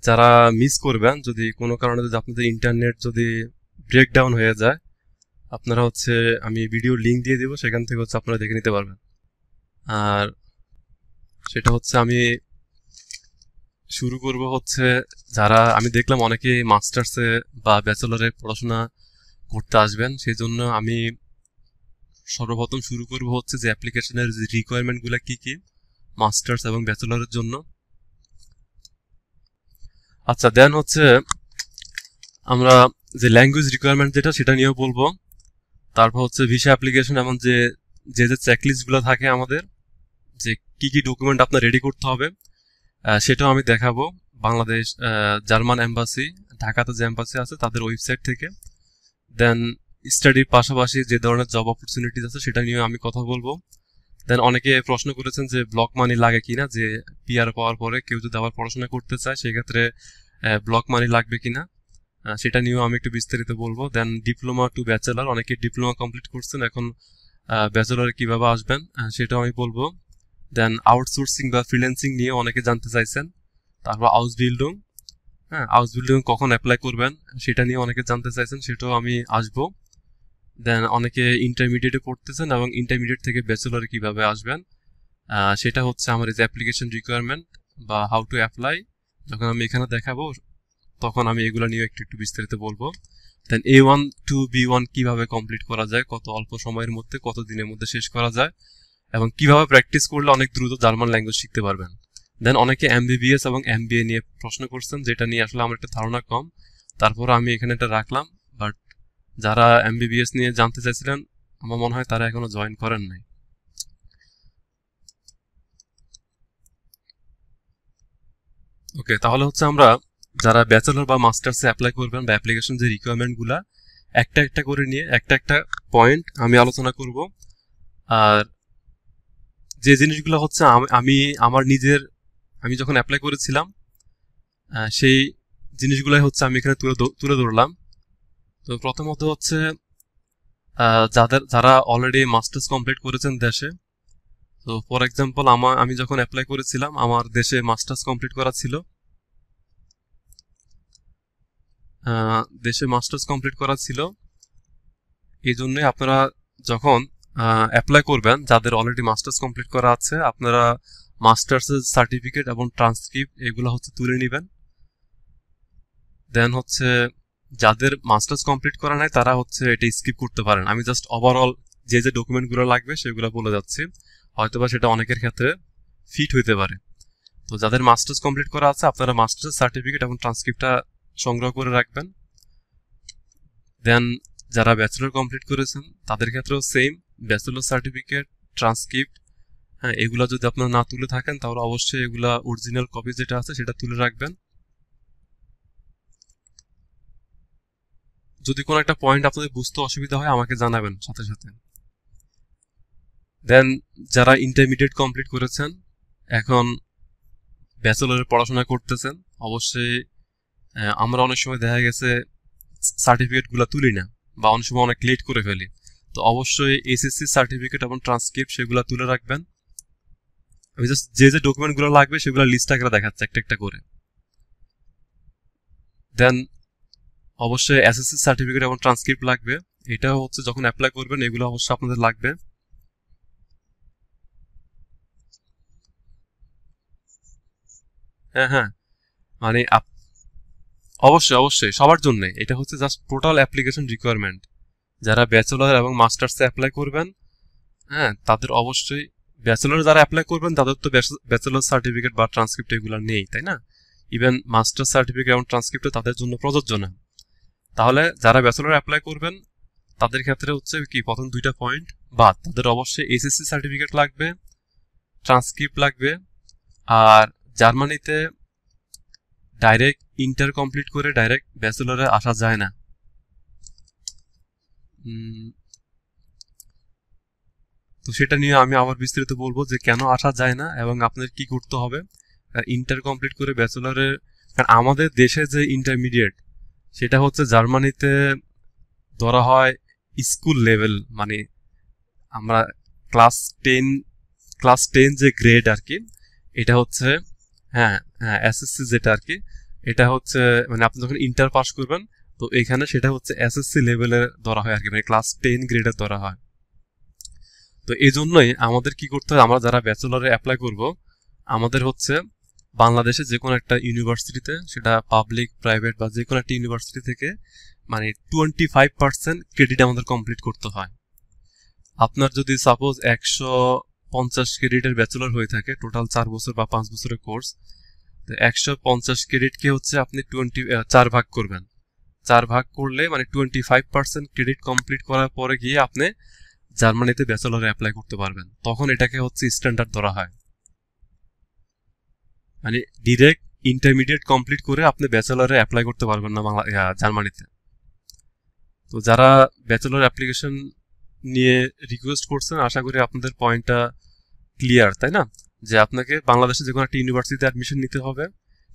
যারা মিস করবেন, যদি কোনো কারণে যদি আপনাদের ইন্টারনেট যদি ব্রেকডাউন হয়ে যায়, আপনারা হচ্ছে আমি ভিডিও লিঙ্ক দিয়ে দিব, সেখান থেকে হচ্ছে আপনারা দেখে নিতে পারবেন। আর সেটা হচ্ছে আমি শুরু করব হচ্ছে, যারা আমি দেখলাম অনেকে মাস্টার্সে বা ব্যাচেলরে পড়াশোনা করতে আসবেন, সেই জন্য আমি সর্বপ্রথম শুরু করব হচ্ছে যে অ্যাপ্লিকেশনের যে রিকোয়ারমেন্টগুলো কি কি মাস্টার্স এবং ব্যাচেলরের জন্য। আচ্ছা, দেন হচ্ছে আমরা যে ল্যাঙ্গুয়েজ রিকোয়ারমেন্ট যেটা সেটা নিয়েও বলবো। তারপর হচ্ছে ভিসা অ্যাপ্লিকেশন এবং যে যে যে চেকলিস্টগুলো থাকে আমাদের, যে কি কি ডকুমেন্ট আপনার রেডি করতে হবে সেটাও আমি দেখাবো। বাংলাদেশ জার্মান এম্বাসি, ঢাকাতে যে এম্বাসি আছে তাদের ওয়েবসাইট থেকে। দেন স্টাডির পাশাপাশি যে ধরনের জব অপরচুনিটিস আছে সেটা নিয়ে আমি কথা বলবো। দেন অনেকে প্রশ্ন করেছেন যে ব্লক মানি লাগে কিনা, যে পিআর পাওয়ার পরে কেউ যদি আবার পড়াশোনা করতে চায় সেক্ষেত্রে ব্লক মানি লাগবে কিনা, সেটা নিয়েও আমি একটু বিস্তারিত বলবো। দেন ডিপ্লোমা টু ব্যাচেলার, অনেকে ডিপ্লোমা কমপ্লিট করছেন, এখন ব্যাচেলারে কিভাবে আসবেন সেটাও আমি বলবো। দেন আউটসোর্সিং বা ফ্রিল্যান্সিং নিয়ে অনেকে জানতে চাইছেন। তারপর হাউস বিল্ডিং, হাউস বিল্ডিং কখন অ্যাপ্লাই করবেন সেটা নিয়ে অনেকে জানতে চাইছেন, সেটাও আমি আসবো। দেন অনেকে ইন্টারমিডিয়েটে পড়তেছেন এবং ইন্টারমিডিয়েট থেকে ব্যাচেলরে কিভাবে আসবেন সেটা হচ্ছে আমার এই যে অ্যাপ্লিকেশন রিকোয়ারমেন্ট বা হাউ টু অ্যাপ্লাই, যখন আমি এখানে দেখাবো তখন আমি এগুলো নিয়ে একটু একটু বিস্তারিত বলবো। দেন A1 টু B1 কিভাবে কমপ্লিট করা যায়, কত অল্প সময়ের মধ্যে, কত দিনের মধ্যে শেষ করা যায়, এবং কিভাবে প্র্যাকটিস করলে অনেক দ্রুত জার্মান ল্যাঙ্গুয়েজ শিখতে পারবেন। দেন অনেকে MBBS এবং MBA নিয়ে প্রশ্ন করছেন, যেটা নিয়ে আসলে আমার একটা ধারণা কম, তারপর আমি এখানে এটা রাখলাম। বাট যারা MBBS নিয়ে জানতে চাইছিলেন আমার মনে হয় তারা এখনো জয়েন করেন নাই। ওকে, তাহলে হচ্ছে আমরা যারা ব্যাচেলর বা মাস্টার্সে অ্যাপ্লাই করবেন বা অ্যাপ্লিকেশন যে রিকোয়ারমেন্টগুলা একটা একটা করে নিয়ে একটা একটা পয়েন্ট আমি আলোচনা করব। আর যে জিনিসগুলো হচ্ছে আমি আমার নিজের, আমি যখন অ্যাপ্লাই করেছিলাম সেই জিনিসগুলাই হচ্ছে আমি এখানে তুলে ধরলাম। তো প্রথমত হচ্ছে যারা অলরেডি মাস্টার্স কমপ্লিট করেছেন দেশে, তো ফর এক্সাম্পল আমি যখন অ্যাপ্লাই করেছিলাম আমার দেশে মাস্টার্স কমপ্লিট করা ছিল, দেশে মাস্টার্স কমপ্লিট করা ছিল। এই জন্যে আপনারা যখন অ্যাপ্লাই করবেন, যাদের অলরেডি মাস্টার্স কমপ্লিট করা আছে, আপনারা মাস্টার্সের সার্টিফিকেট এবং ট্রান্সক্রিপ্ট এগুলো হচ্ছে তুলে নেবেন। দেন হচ্ছে যাদের মাস্টার্স কমপ্লিট করা নাই তারা হচ্ছে এটা স্কিপ করতে পারেন। আমি জাস্ট ওভারঅল যে যে ডকুমেন্টগুলো লাগবে সেগুলো বলে যাচ্ছি, হয়তোবা সেটা অনেকের ক্ষেত্রে ফিট হইতে পারে। তো যাদের মাস্টার্স কমপ্লিট করা আছে আপনারা মাস্টার্স সার্টিফিকেট এবং ট্রান্সক্রিপ্টটা সংগ্রহ করে রাখবেন। দেন যারা ব্যাচেলর কমপ্লিট করেছেন তাদের ক্ষেত্রেও সেম, ব্যাচেলর সার্টিফিকেট, ট্রান্সক্রিপ্ট, এগুলা যদি আপনারা না তুলে থাকেন তাহলে অবশ্যই এগুলা অরিজিনাল কপি যেটা আছে সেটা তুলে রাখবেন। যদি কোনো একটা পয়েন্ট আপনাদের বুঝতে অসুবিধা হয় আমাকে জানাবেন সাথে সাথে। দেন যারা ইন্টারমিডিয়েট কমপ্লিট করেছেন, এখন ব্যাচেলরের পড়াশোনা করতেছেন, অবশ্যই আমরা অনেক সময় দেখা গেছে সার্টিফিকেটগুলো তুলি না বা অনেক সময় অনেক লেট করে ফেলি। তো অবশ্যই এসএসসি সার্টিফিকেট এবং ট্রান্সক্রিপ্ট সেগুলো তুলে রাখবেন। আমি জাস্ট যে যে ডকুমেন্টগুলো লাগবে সেগুলো লিস্ট আকারে দেখাচ্ছি একটা একটা করে। দেন অবশ্যই এসএসসি সার্টিফিকেট এবং ট্রান্সক্রিপ্ট লাগবে, এটাও হচ্ছে যখন অ্যাপ্লাই করবেন এগুলো অবশ্যই আপনাদের লাগবে। হ্যাঁ হ্যাঁ, মানে অবশ্যই অবশ্যই সবার জন্য এটা হচ্ছে জাস্ট টোটাল অ্যাপ্লিকেশন রিকোয়ারমেন্ট। যারা ব্যাচেলর এবং মাস্টার্সে অ্যাপ্লাই করবেন, তাদের অবশ্যই, ব্যাচেলর যারা অ্যাপ্লাই করবেন তাদের তো ব্যাচেলর সার্টিফিকেট বা ট্রান্সক্রিপ্ট এগুলো নেই, তাই না? ইভেন মাস্টার সার্টিফিকেট এবং ট্রান্সক্রিপ্ট তাদের জন্য প্রযোজ্য না। তাহলে যারা ব্যাচেলর অ্যাপ্লাই করবেন তাদের ক্ষেত্রে হচ্ছে কি, প্রথম দুইটা পয়েন্ট বাদ, তাদের অবশ্যই এসএসসি সার্টিফিকেট লাগবে, ট্রান্সক্রিপ্ট লাগবে। আর জার্মানিতে ডাইরেক্ট ইন্টার কমপ্লিট করে ডাইরেক্ট ব্যাচেলরে আসা যায় না। তো সেটা নিয়ে আমি আবার বিস্তারিত বলবো যে কেন আসা যায় না এবং আপনাদের কি করতে হবে ইন্টার কমপ্লিট করে ব্যাচেলরে। কারণ আমাদের দেশে যে ইন্টারমিডিয়েট সেটা হচ্ছে জার্মানিতে ধরা হয় স্কুল লেভেল, মানে আমরা ক্লাস টেন যে গ্রেড আর কি, এটা হচ্ছে, হ্যাঁ হ্যাঁ এসএসসি যেটা আর কি, এটা হচ্ছে মানে আপনি যখন ইন্টার পাস করবেন তো এখানে সেটা হচ্ছে এসএসসি লেভেলে ধরা হয় আর কি, মানে ক্লাস 10 গ্রেডে ধরা হয়। তো এই জন্যই আমাদের কি করতে হয়, আমরা যারা ব্যাচেলরে অ্যাপ্লাই করব আমাদের হচ্ছে বাংলাদেশে যে কোনো একটা ইউনিভার্সিটিতে, সেটা পাবলিক প্রাইভেট বা যে কোনো একটা ইউনিভার্সিটি থেকে মানে 25% ক্রেডিট আমাদের কমপ্লিট করতে হয়। আপনার যদি সাপোজ 150 ক্রেডিটের ব্যাচেলর হয়ে থাকে, টোটাল 4 বছর বা 5 বছরের কোর্স, তো 150 ক্রেডিটকে হচ্ছে আপনি 4 ভাগ করবেন। 4 ভাগ করলে মানে 25% ক্রেডিট কমপ্লিট করার পরে গিয়ে আপনি জার্মানিতে ব্যাচেলরে অ্যাপ্লাই করতে পারবেন। তখন এটাকে হচ্ছে স্ট্যান্ডার্ড ধরা হয়, মানে ডিরেক্ট ইন্টারমিডিয়েট কমপ্লিট করে আপনি ব্যাচেলরে অ্যাপ্লাই করতে পারবেন না জার্মানিতে। তো যারা ব্যাচেলর অ্যাপ্লিকেশন নিয়ে রিকোয়েস্ট করছেন, আশা করি আপনাদের পয়েন্টটা ক্লিয়ার, তাই না? যে আপনাকে বাংলাদেশে যে কোনো একটা ইউনিভার্সিটিতে অ্যাডমিশন নিতে হবে,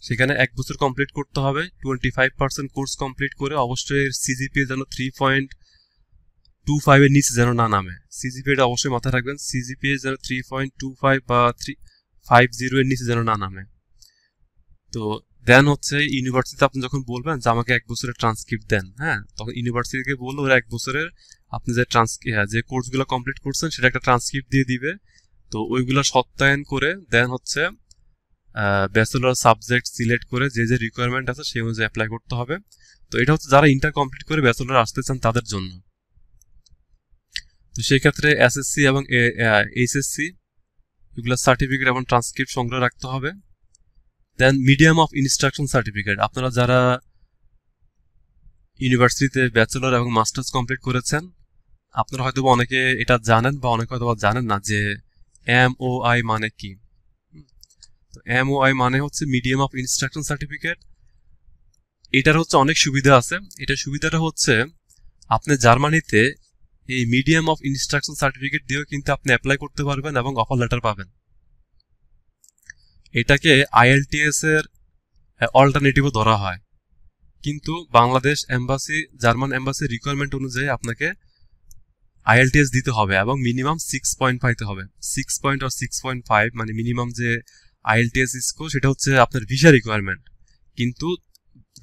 সেখানে 1 বছর কমপ্লিট করতে হবে, 25% কোর্স কমপ্লিট করে অবশ্যই সিজিপিএ যেন 3.25 এর নিচে যেন না নামে। সিজিপিএটা অবশ্যই মাথায় রাখবেন, সিজিপিএ যেন 3.25 বা 3.50 এর নিচে যেন না নামে। তো দেন হচ্ছে ইউনিভার্সিটিতে আপনি যখন বলবেন যে আমাকে 1 বছরের ট্রান্সক্রিপ্ট দেন, হ্যাঁ, তখন ইউনিভার্সিটিকে বললো ওরা 1 বছরের আপনি যে কোর্সগুলো কমপ্লিট করছেন সেটা একটা ট্রান্সক্রিপ্ট দিয়ে দিবে। তো ওইগুলো সত্যায়ন করে দেন হচ্ছে ব্যাচেলর সাবজেক্ট সিলেক্ট করে যে যে রিকোয়ারমেন্ট আছে সেই অনুযায়ী অ্যাপ্লাই করতে হবে। তো এটা হচ্ছে যারা ইন্টার কমপ্লিট করে ব্যাচেলর আসতে চান তাদের জন্য। তো সেই ক্ষেত্রে এসএসসি এবং এইচএসসি এগুলো সার্টিফিকেট এবং ট্রান্সক্রিপ্ট সংগ্রহ রাখতে হবে। দেন মিডিয়াম অফ ইনস্ট্রাকশন সার্টিফিকেট, আপনারা যারা ইউনিভার্সিটিতে ব্যাচেলর এবং মাস্টার্স কমপ্লিট করেছেন আপনারা হয়তো অনেকে এটা জানেন বা অনেকে হয়তো জানেন না যে MOI মানে কি। তো MOI মানে হচ্ছে মিডিয়াম অফ ইনস্ট্রাকশন সার্টিফিকেট। এটার হচ্ছে অনেক সুবিধা আছে। এটার সুবিধাটা হচ্ছে আপনি জার্মানিতে এই মিডিয়াম অফ ইনস্ট্রাকশন সার্টিফিকেট দিয়েও কিন্তু আপনি অ্যাপ্লাই করতে পারবেন এবং অফার লেটার পাবেন। এটাকে IELTS এর অল্টারনেটিভও ধরা হয়, কিন্তু বাংলাদেশ এম্বাসি, জার্মান এম্বাসির রিকোয়ারমেন্ট অনুযায়ী আপনাকে IELTS দিতে হবে এবং মিনিমাম 6 পয়েন্ট পাইতে হবে। 6 পয়েন্ট আর 6.5 মানে মিনিমাম যে IELTS স্কোর সেটা হচ্ছে আপনার ভিসা রিকোয়ারমেন্ট। কিন্তু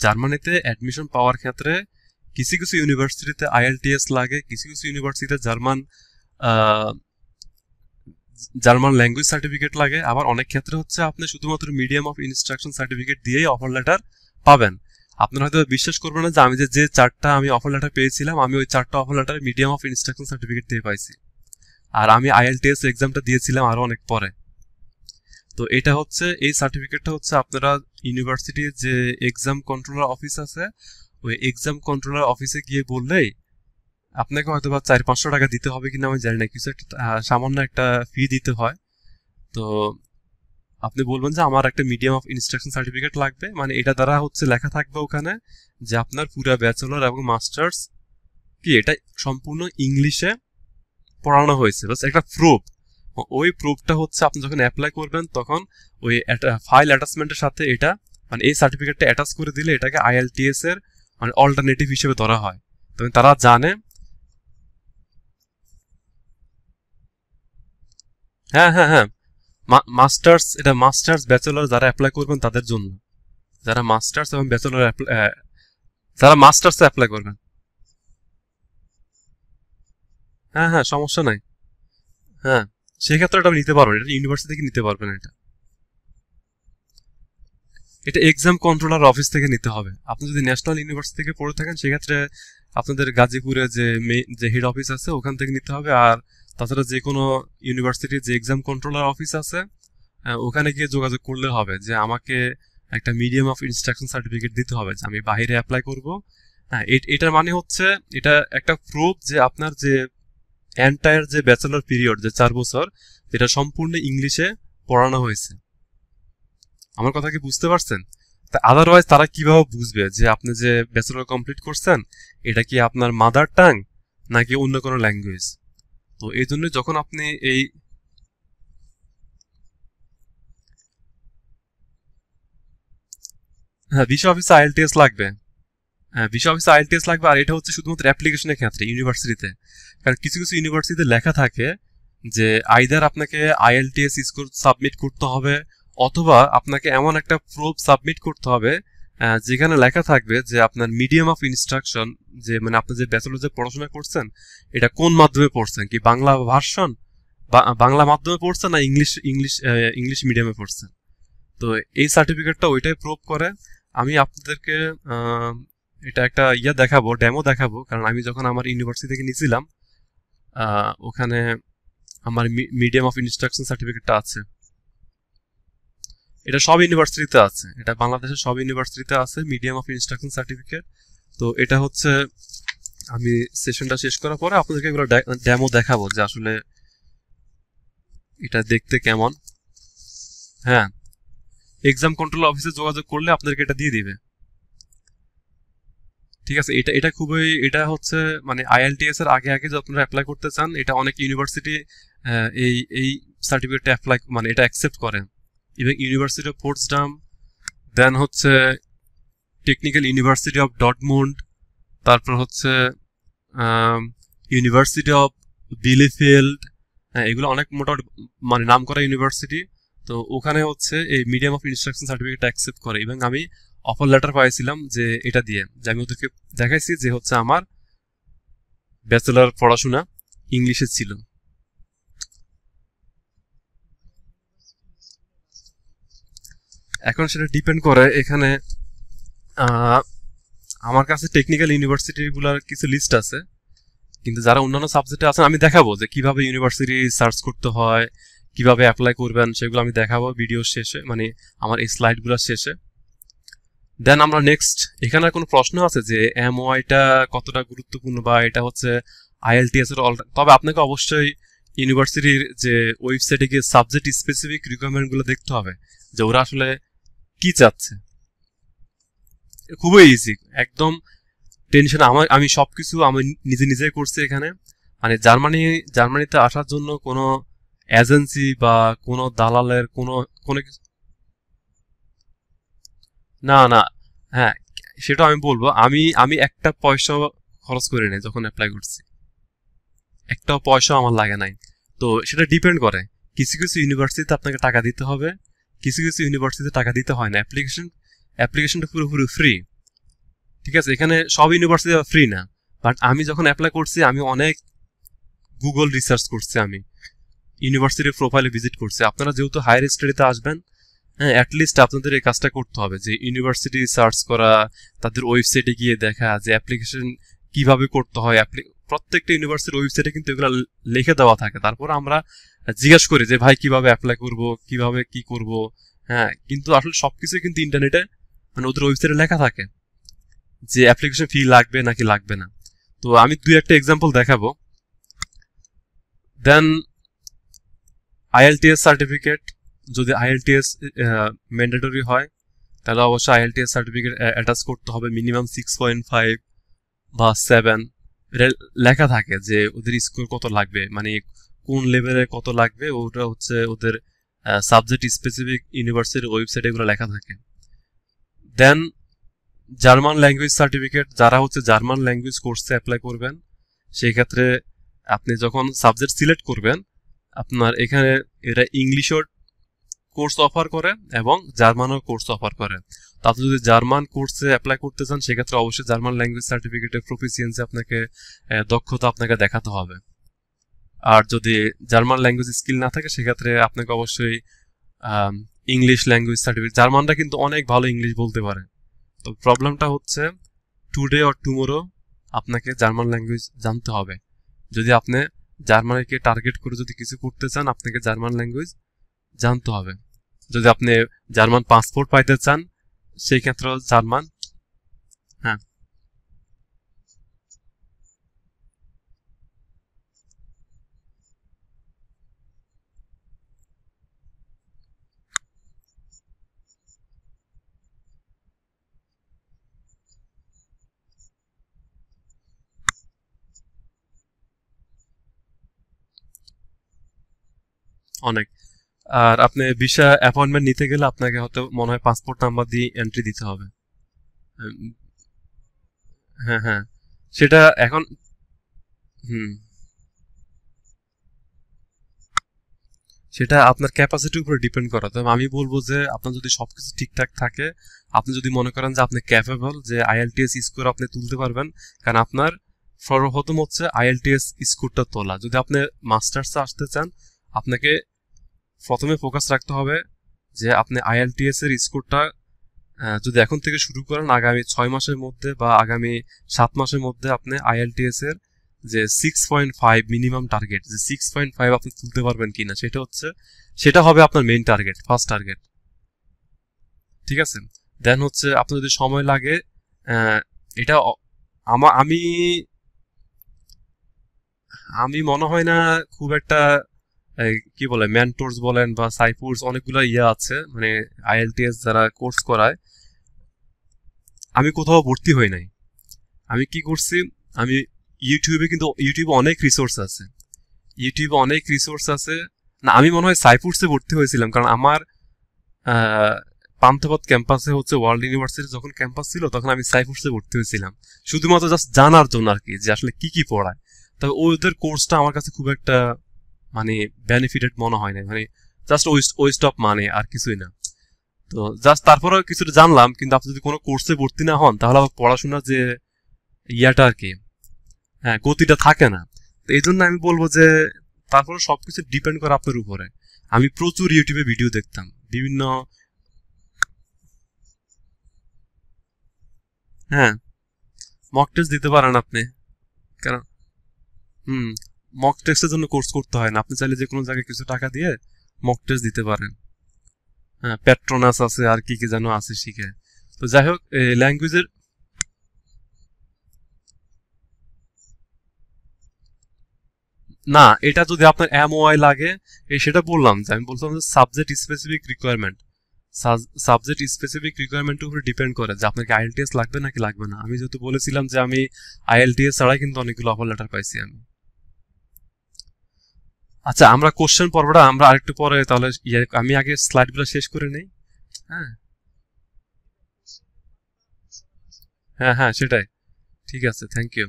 জার্মানিতে অ্যাডমিশন পাওয়ার ক্ষেত্রে কিছু কিছু ইউনিভার্সিটিতে IELTS লাগে, কিছু কিছু ইউনিভার্সিটিতে জার্মান ল্যাঙ্গুয়েজ সার্টিফিকেট লাগে, আবার অনেক ক্ষেত্রে হচ্ছে আপনি শুধুমাত্র মিডিয়াম অফ ইনস্ট্রাকশন সার্টিফিকেট দিয়েই অফার লেটার পাবেন। আপনারা হয়তো বিশ্বাস করবেন না যে আমি যে 4টা আমি অফার লেটার পেয়েছিলাম, আমি ওই 4টা offer letter medium of instruction certificate দিয়ে পাইছি। আর আমি IELTS এক্সামটা দিয়েছিলাম আরো অনেক পরে। তো এটা হচ্ছে, এই সার্টিফিকেটটা হচ্ছে আপনারা ইউনিভার্সিটির যে এক্সাম কন্ট্রোলার অফিস আছে ওই এক্সাম কন্ট্রোলার অফিসে গিয়ে বললেই আপনাকে হয়তো বা 400-500 টাকা দিতে হবে কিনা আমি জানি না, কিছু একটা সামান্য একটা ফি দিতে হয়। তো আপনি বলবেন যে আমার একটা মিডিয়াম অফ ইনস্ট্রাকশন সার্টিফিকেট লাগবে, মানে এটা দ্বারা হচ্ছে লেখা থাকবে ওখানে যে আপনার পুরো ব্যাচেলর এবং মাস্টার্স কি এটা সম্পূর্ণ ইংলিশে পড়ানো হয়েছে, বাস একটা প্রুফ। ওই প্রুফটা হচ্ছে আপনি যখন অ্যাপ্লাই করবেন তখন ওই ফাইল অ্যাটাচমেন্টের সাথে এটা মানে এই সার্টিফিকেটটা অ্যাটাচ করে দিলে এটাকে IELTS এর মানে অল্টারনেটিভ হিসেবে ধরা হয়। তবে তারা জানে, হ্যাঁ হ্যাঁ হ্যাঁ, মাস্টার্স, এটা মাস্টার্স ব্যাচেলর যারা অ্যাপ্লাই করবেন তাদের জন্য, যারা মাস্টার্স এবং ব্যাচেলর যারা মাস্টার্সে অ্যাপ্লাই করবেন। হ্যাঁ হ্যাঁ, সমস্যা নাই। হ্যাঁ, সেক্ষেত্রে এটা নিতে পারবেন, এটা ইউনিভার্সিটি থেকে নিতে পারবেন। এটা এক্সাম কন্ট্রোলার অফিস থেকে নিতে হবে। আপনি যদি ন্যাশনাল ইউনিভার্সিটি থেকে পড়ে থাকেন সেক্ষেত্রে আপনাদের গাজীপুরে যে হেড অফিস আছে ওখান থেকে নিতে হবে। আর তাছাড়া যে কোনো ইউনিভার্সিটির যে এক্সাম কন্ট্রোলার অফিস আছে ওখানে গিয়ে যোগাযোগ করলে হবে যে আমাকে একটা মিডিয়াম অফ ইনস্ট্রাকশন সার্টিফিকেট দিতে হবে যে আমি বাইরে অ্যাপ্লাই করব। হ্যাঁ, এটার মানে হচ্ছে এটা একটা প্রুফ যে আপনার যে এন্টায়ার যে ব্যাচেলর পিরিয়ড যে 4 বছর এটা সম্পূর্ণ ইংলিশে পড়ানো হয়েছে। আমার কথা কি বুঝতে পারছেন? তা আদারওয়াইজ তারা কিভাবে বুঝবে যে আপনি যে ব্যাচেলর কমপ্লিট করছেন এটা কি আপনার মাদার টাং নাকি অন্য কোনো ল্যাঙ্গুয়েজ? তো এই জন্য যখন আপনি এই হ্যাঁ ভিসা অফিসে IELTS লাগবে। হ্যাঁ, ভিসা অফিসে IELTS লাগবে। আর এটা হচ্ছে শুধুমাত্র অ্যাপ্লিকেশনের ক্ষেত্রে ইউনিভার্সিটিতে, কারণ কিছু কিছু ইউনিভার্সিটিতে লেখা থাকে যে আইদার আপনাকে IELTS স্কোর সাবমিট করতে হবে অথবা আপনাকে এমন একটা প্রুফ সাবমিট করতে হবে যেখানে লেখা থাকবে যে আপনার মিডিয়াম অফ ইনস্ট্রাকশন, যে মানে আপনি যে ব্যাচেলর যে পড়াশোনা করছেন এটা কোন মাধ্যমে পড়ছেন, কি বাংলা ভার্সন, বাংলা মাধ্যমে পড়ছেন না ইংলিশ ইংলিশ ইংলিশ মিডিয়ামে পড়ছেন। তো এই সার্টিফিকেটটা ওইটাই প্রুভ করে। আমি আপনাদেরকে এটা একটা দেখাবো, ডেমো দেখাবো, কারণ আমি যখন আমার ইউনিভার্সিটি থেকে নিয়েছিলাম ওখানে আমার মিডিয়াম অফ ইনস্ট্রাকশন সার্টিফিকেটটা আছে। এটা সব ইউনিভার্সিটিতে আছে, এটা বাংলাদেশের সব ইউনিভার্সিটিতে আছে মিডিয়াম অফ ইনস্ট্রাকশন সার্টিফিকেট। তো এটা হচ্ছে আমি সেশনটা শেষ করার পরে আপনাদেরকে এগুলো ডেমো দেখাবো যে আসলে এটা দেখতে কেমন। হ্যাঁ, এক্সাম কন্ট্রোল অফিসে যোগাযোগ করলে আপনাদেরকে এটা দিয়ে দিবে। ঠিক আছে, এটা এটা খুবই, এটা হচ্ছে মানে আইএলটিএস এর আগে আগে যদি আপনারা অ্যাপ্লাই করতে চান, এটা অনেক ইউনিভার্সিটি এই এই সার্টিফিকেটটা অ্যাপ্লাই মানে এটা অ্যাকসেপ্ট করে। এবং ইউনিভার্সিটি অফ পোটসডাম, দেন হচ্ছে টেকনিক্যাল ইউনিভার্সিটি অফ ডটমুন্ড, তারপর হচ্ছে ইউনিভার্সিটি অফ বিলিফিল্ড, হ্যাঁ এগুলো অনেক মোটামুটি মানে নাম করা ইউনিভার্সিটি। তো ওখানে হচ্ছে এই medium of instruction certificate accept করে। এবং আমি অফার লেটার পাইছিলাম যে এটা দিয়ে, যে আমি ওদেরকে দেখাইছি যে হচ্ছে আমার ব্যাচেলার পড়াশোনা ইংলিশে ছিল। এখন সেটা ডিপেন্ড করে এখানে আমার কাছে টেকনিক্যাল ইউনিভার্সিটিগুলোর কিছু লিস্ট আছে, কিন্তু যারা অন্যান্য সাবজেক্টে আছেন আমি দেখাবো যে কিভাবে ইউনিভার্সিটি সার্চ করতে হয়, কিভাবে অ্যাপ্লাই করবেন সেগুলো আমি দেখাবো ভিডিও শেষে, মানে আমার এই স্লাইডগুলোর শেষে। দেন আমরা নেক্সট, এখানে কোনো প্রশ্ন আছে যে এমওআইটা কতটা গুরুত্বপূর্ণ বা এটা হচ্ছে আইএলটিএস এর তবে আপনাকে অবশ্যই ইউনিভার্সিটির যে ওয়েবসাইটে গিয়ে সাবজেক্ট স্পেসিফিক রিকোয়ারমেন্টগুলো দেখতে হবে যে ওরা আসলে কি চাচ্ছে। খুবই ইজি, একদম টেনশন আমি সবকিছু আমি নিজে নিজে করছি এখানে। মানে জার্মানিতে আসার জন্য কোনো এজেন্সি বা কোনো দালালের কোনো কোনো না না, হ্যাঁ সেটা আমি বলবো, আমি আমি একটা পয়সা খরচ করি নাই যখন অ্যাপ্লাই করছি, একটাও পয়সা আমার লাগে নাই। তো সেটা ডিপেন্ড করে, কিছু কিছু ইউনিভার্সিটিতে আপনাকে টাকা দিতে হবে, কিছু কিছু ইউনিভার্সিটিতে টাকা দিতে হয় না। অ্যাপ্লিকেশনটা পুরোপুরি ফ্রি। ঠিক আছে, এখানে সব ইউনিভার্সিটি ফ্রি না, বাট আমি যখন অ্যাপ্লাই করছি আমি অনেক গুগল রিসার্চ করছি, আমি ইউনিভার্সিটির প্রোফাইলে ভিজিট করছি। আপনারা যেহেতু হায়ার স্টাডিতে আসবেন, হ্যাঁ অ্যাটলিস্ট আপনাদের এই কাজটা করতে হবে যে ইউনিভার্সিটি সার্চ করা, তাদের ওয়েবসাইটে গিয়ে দেখা যে অ্যাপ্লিকেশন কিভাবে করতে হয়। প্রত্যেকটা ইউনিভার্সিটির ওয়েবসাইটে কিন্তু এগুলো লিখে দেওয়া থাকে। তারপর আমরা জিজ্ঞেস করি যে ভাই কিভাবে অ্যাপ্লাই করব, কিভাবে কি করব। হ্যাঁ, কিন্তু আসলে সবকিছু কিন্তু ইন্টারনেটে মানে ওদের ওয়েবসাইটে লেখা থাকে যে অ্যাপ্লিকেশন ফি লাগবে নাকি লাগবে না। তো আমি দুই একটা এক্সাম্পল দেখাবো। দেন আইএলটিএস সার্টিফিকেট, যদি আইএলটিএস ম্যান্ডেটরি হয় তাহলে অবশ্যই আইএলটিএস সার্টিফিকেট অ্যাটাচ করতে হবে, মিনিমাম 6.5 বা 7। এটা লেখা থাকে যে ওদের স্কোর কত লাগবে, মানে কোন লেভেলে কত লাগবে, ওটা হচ্ছে ওদের সাবজেক্ট স্পেসিফিক ইউনিভার্সিটির ওয়েবসাইটে এগুলো লেখা থাকে। দেন জার্মান ল্যাঙ্গুয়েজ সার্টিফিকেট, যারা হচ্ছে জার্মান ল্যাঙ্গুয়েজ কোর্সে অ্যাপ্লাই করবেন সেই ক্ষেত্রে আপনি যখন সাবজেক্ট সিলেক্ট করবেন আপনার এখানে এরা ইংলিশও কোর্স অফার করে এবং জার্মানও কোর্স অফার করে। তো আপনি যদি জার্মান কোর্সে অ্যাপ্লাই করতে চান সেক্ষেত্রে অবশ্যই জার্মান ল্যাঙ্গুয়েজ সার্টিফিকেটের প্রফিসিয়েন্সি আপনাকে দক্ষতা আপনাকে দেখাতে হবে। আর যদি জার্মান ল্যাঙ্গুয়েজ স্কিল না থাকে সেক্ষেত্রে আপনাকে অবশ্যই ইংলিশ ল্যাঙ্গুয়েজ সার্টিফিকেট, জার্মানরা কিন্তু অনেক ভালো ইংলিশ বলতে পারে। তো প্রবলেমটা হচ্ছে টুডে অর টুমোরো আপনাকে জার্মান ল্যাঙ্গুয়েজ জানতে হবে। যদি আপনি জার্মানিকে টার্গেট করে যদি কিছু করতে চান আপনাকে জার্মান ল্যাঙ্গুয়েজ জানতে হবে। যদি আপনি জার্মান পাসপোর্ট পাইতে চান সেই ক্ষেত্রে জার্মান, হ্যাঁ অনেক। আর আপনি ভিসা অ্যাপয়েন্টমেন্ট নিতে গেলে আপনাকে হয়তো মনে হয় পাসপোর্ট নাম্বার দিয়ে এন্ট্রি দিতে হবে। হ্যাঁ হ্যাঁ, সেটা এখন হুম সেটা আপনার ক্যাপাসিটির উপরে ডিপেন্ড করা। তবে আমি বলবো যে আপনার যদি সবকিছু ঠিকঠাক থাকে আপনি যদি মনে করেন যে আপনি ক্যাপেবল, যে আইএলটিএস স্কোর আপনি তুলতে পারবেন, কারণ আপনার সর্বপ্রথম হচ্ছে আইএলটিএস স্কোরটা তোলা। যদি আপনি মাস্টার্সে আসতে চান, আপনাকে প্রথমে ফোকাস রাখতে হবে যে আপনি আইএলটিএস এর স্কোরটা যদি এখন থেকে শুরু করেন, আগামী 6 মাসের মধ্যে বা আগামী 7 মাসের মধ্যে আপনি আইএলটিএস এর যে 6.5 মিনিমাম টার্গেট, যে 6.5 আপনি তুলতে পারবেন কিনা, সেটা হবে আপনার মেইন টার্গেট, ফার্স্ট টার্গেট। ঠিক আছে? দেন হচ্ছে আপনার যদি সময় লাগে, এটা আমি আমি মনে হয় না খুব একটা কি বলে মেন্টরস বলেন বা সাইফুরস, অনেকগুলো আছে মানে আইএলটিএস যারা কোর্স করায়। আমি কোথাও ভর্তি হই নাই। আমি কি করছি, আমি ইউটিউবে অনেক রিসোর্স আছে, না আমি মনে হয় সাইফুরসে ভর্তি হয়েছিলাম, কারণ আমার পান্থপথ ক্যাম্পাসে হচ্ছে ওয়ার্ল্ড ইউনিভার্সিটি যখন ক্যাম্পাস ছিল, তখন আমি সাইফুরসে ভর্তি হয়েছিলাম শুধুমাত্র জাস্ট জানার জন্য আর কি, যে আসলে কি কি পড়ায়। তবে ওদের কোর্সটা আমার কাছে খুব একটা মানে বেনিফিটেড মনে হয় না, মানে জাস্ট ওয়েস্ট অফ মানি আর কিছুই না। তো জাস্ট তারপরে কিছুটা জানলাম, কিন্তু আপনি যদি কোনো কোর্সে ভর্তি না হন, তাহলে পড়াশোনার যে ইয়াটা আর কি, হ্যাঁ, গতিটা থাকে না। তো এই জন্য আমি বলবো যে তারপরে সবকিছু ডিপেন্ড করে আপনার উপরে। আমি প্রচুর ইউটিউবে ভিডিও দেখতাম বিভিন্ন, হ্যাঁ, মক টেস্ট দিতে পারেন আপনি, কারণ হুম, মক টেস্টের জন্য কোর্স করতে হয় না, আপনি চাইলে যে কোনো জায়গায় কিছু টাকা দিয়ে মক টেস্ট দিতে পারেন। হ্যাঁ, পেট্রোনাস আছে আর কি কি যেন আছে শিখে। তো যাই হোক, ল্যাঙ্গুয়েজের না, এটা যদি আপনার এমওআই লাগে, সেটা বললাম যে আমি বলছিলাম যে সাবজেক্ট স্পেসিফিক রিকোয়ারমেন্টের উপর ডিপেন্ড করে যে আপনাকে আইএলটিএস লাগবে নাকি লাগবে না। আমি যেহেতু বলেছিলাম যে আমি আইএলটিএস ছাড়াই কিন্তু অনেকগুলো অফার লেটার পাইছি আমি। আচ্ছা, আমরা কোশ্চেন পর্বটা আমরা আরেকটু পরে তাহলে আমি আগে স্লাইডগুলো শেষ করে নেই। হ্যাঁ, হ্যাঁ, হ্যাঁ, সেটাই। ঠিক আছে, থ্যাংক ইউ।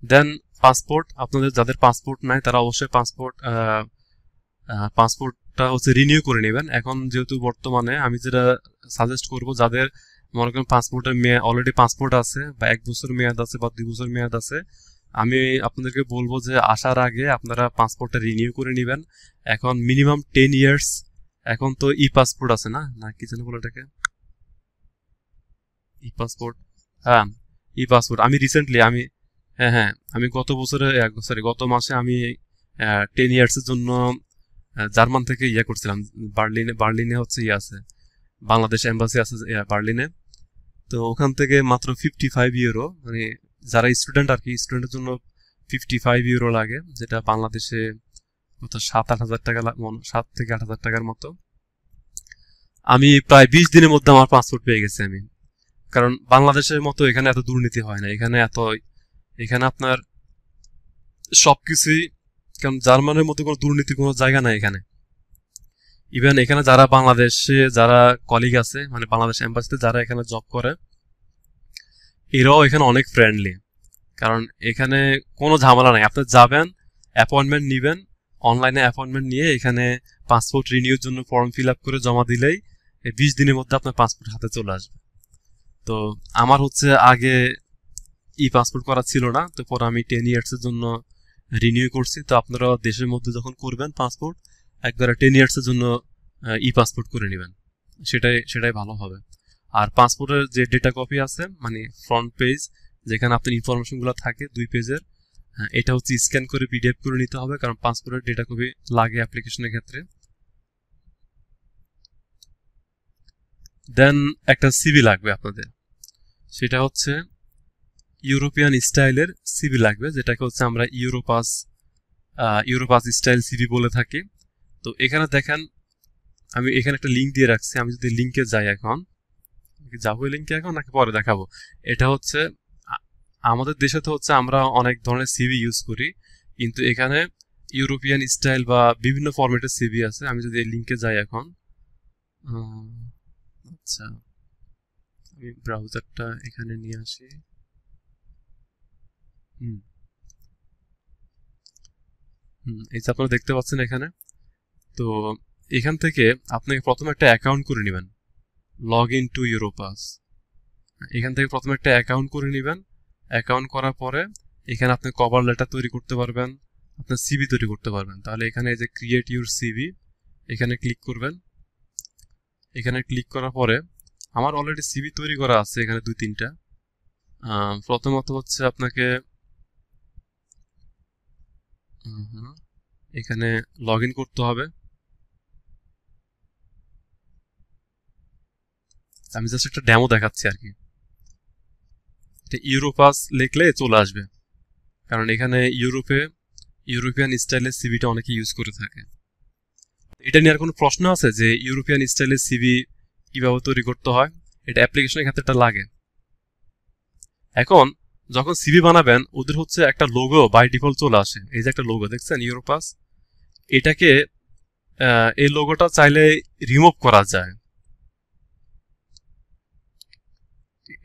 দেন পাসপোর্ট, আপনাদের যাদের পাসপোর্ট নাই তারা অবশ্যই পাসপোর্টটা হচ্ছে রিনিউ করে নেবেন। এখন যেহেতু বর্তমানে আমি যেটা সাজেস্ট করব, যাদের মনে করেন পাসপোর্টের মেয়াদ অলরেডি পাসপোর্ট আছে বা 1 বছর মেয়াদ আছে বা 2 বছর মেয়াদ আছে, আমি আপনাদেরকে বলবো যে আসার আগে আপনারা পাসপোর্টটা রিনিউ করে নেবেন। এখন মিনিমাম 10 ইয়ার্স, এখন তো ই পাসপোর্ট আছে না, না কি যেন বলে এটাকে, ই পাসপোর্ট, হ্যাঁ, ই পাসপোর্ট। আমি রিসেন্টলি হ্যাঁ, হ্যাঁ, আমি গত মাসে আমি 10 ইয়ার্সের জন্য জার্মান থেকে করছিলাম। বার্লিনে হচ্ছে আছে, বাংলাদেশ এম্বাসি আছে বার্লিনে। তো ওখান থেকে মাত্র 55 ইউরো, মানে যারা স্টুডেন্ট আর কি, স্টুডেন্টের জন্য 55 ইউরো লাগে, যেটা বাংলাদেশে কত 7-8 হাজার টাকা, 7 থেকে 8 হাজার টাকার মতো। আমি প্রায় 20 দিনের মধ্যে আমার পাসপোর্ট পেয়ে গেছি আমি। কারণ বাংলাদেশের মতো এখানে এত দুর্নীতি হয় না, এখানে আপনার সবকিছুই, কারণ জার্মানের মতো কোনো দুর্নীতি কোনো জায়গা নাই এখানে। ইভেন এখানে যারা কলিগ আছে, মানে বাংলাদেশ এম্বাসিতে যারা এখানে জব করে, এরাও এখানে অনেক ফ্রেন্ডলি। কারণ এখানে কোনো ঝামেলা নাই, আপনি যাবেন, অ্যাপয়েন্টমেন্ট নিবেন, অনলাইনে অ্যাপয়েন্টমেন্ট নিয়ে এখানে পাসপোর্ট রিনিউর জন্য ফর্ম ফিল আপ করে জমা দিলেই 20 দিনের মধ্যে আপনার পাসপোর্ট হাতে চলে আসবে। তো আমার হচ্ছে আগে ই পাসপোর্ট করা ছিল না, তো পরে আমি 10 ইয়ার্সের জন্য রিনিউ করছি। তো আপনারা দেশের মধ্যে যখন করবেন পাসপোর্ট, একবারে 10 ইয়ার্সের জন্য ই পাসপোর্ট করে নেবেন, সেটাই ভালো হবে। আর পাসপোর্টের যে ডেটা কপি আছে, মানে ফ্রন্ট পেজ যেখানে আপনার ইনফরমেশনগুলো থাকে 2 পেজের, এটা হচ্ছে স্ক্যান করে পিডিএফ করে নিতে হবে, কারণ পাসপোর্টের ডেটা কপি লাগে অ্যাপ্লিকেশনের ক্ষেত্রে। দেন একটা সিভি লাগবে আপনাদের, সেটা হচ্ছে ইউরোপিয়ান স্টাইলের সিভি লাগবে, যেটাকে হচ্ছে আমরা ইউরোপাস স্টাইল সিভি বলে থাকি। তো এখানে দেখেন, আমি এখানে একটা লিঙ্ক দিয়ে রাখছি, আমি যদি লিঙ্কে যাই এখন, যাবো লিঙ্কে এখন নাকি পরে দেখাবো। এটা হচ্ছে আমাদের দেশে তো হচ্ছে আমরা অনেক ধরনের সিভি ইউজ করি, কিন্তু এখানে ইউরোপিয়ান স্টাইল বা বিভিন্ন ফরম্যাটের সিভি আছে। আমি যদি এই লিঙ্কে যাই এখন, আচ্ছা, আমি ব্রাউজারটা এখানে নিয়ে আসি। হুম, এই যে আপনারা দেখতে পাচ্ছেন এখানে। তো এখান থেকে আপনাকে প্রথমে একটা অ্যাকাউন্ট করে নেবেন, লগ ইন টু ইউরোপাস। এখান থেকে প্রথমে একটা অ্যাকাউন্ট করে নেবেন। অ্যাকাউন্ট করার পরে এখানে আপনি কভার লেটার তৈরি করতে পারবেন, আপনার সিভি তৈরি করতে পারবেন। তাহলে এখানে এই যে ক্রিয়েট ইউর সিভি, এখানে ক্লিক করবেন। এখানে ক্লিক করার পরে আমার অলরেডি সিভি তৈরি করা আছে এখানে 2-3টা। প্রথমত হচ্ছে আপনাকে এখানে লগ ইন করতে হবে। আমি জাস্ট একটা ডেমো দেখাচ্ছি আর কি। ইউরোপাস লিখলে চলে আসবে, কারণ এখানে ইউরোপিয়ান স্টাইলের সিভিটা অনেকে ইউজ করে থাকে। এটা নিয়ে আর কোনো প্রশ্ন আছে যে ইউরোপিয়ান স্টাইলের সিভি কিভাবে তৈরি করতে হয়? এটা অ্যাপ্লিকেশনের ক্ষেত্রে এটা লাগে। এখন যখন সিভি বানাবেন ওদের হচ্ছে একটা লোগো বাই ডিফল্ট চলে আসে। এই যে একটা লোগো দেখছেন ইউরোপাস, এটাকে এই লোগোটা চাইলে রিমুভ করা যায়।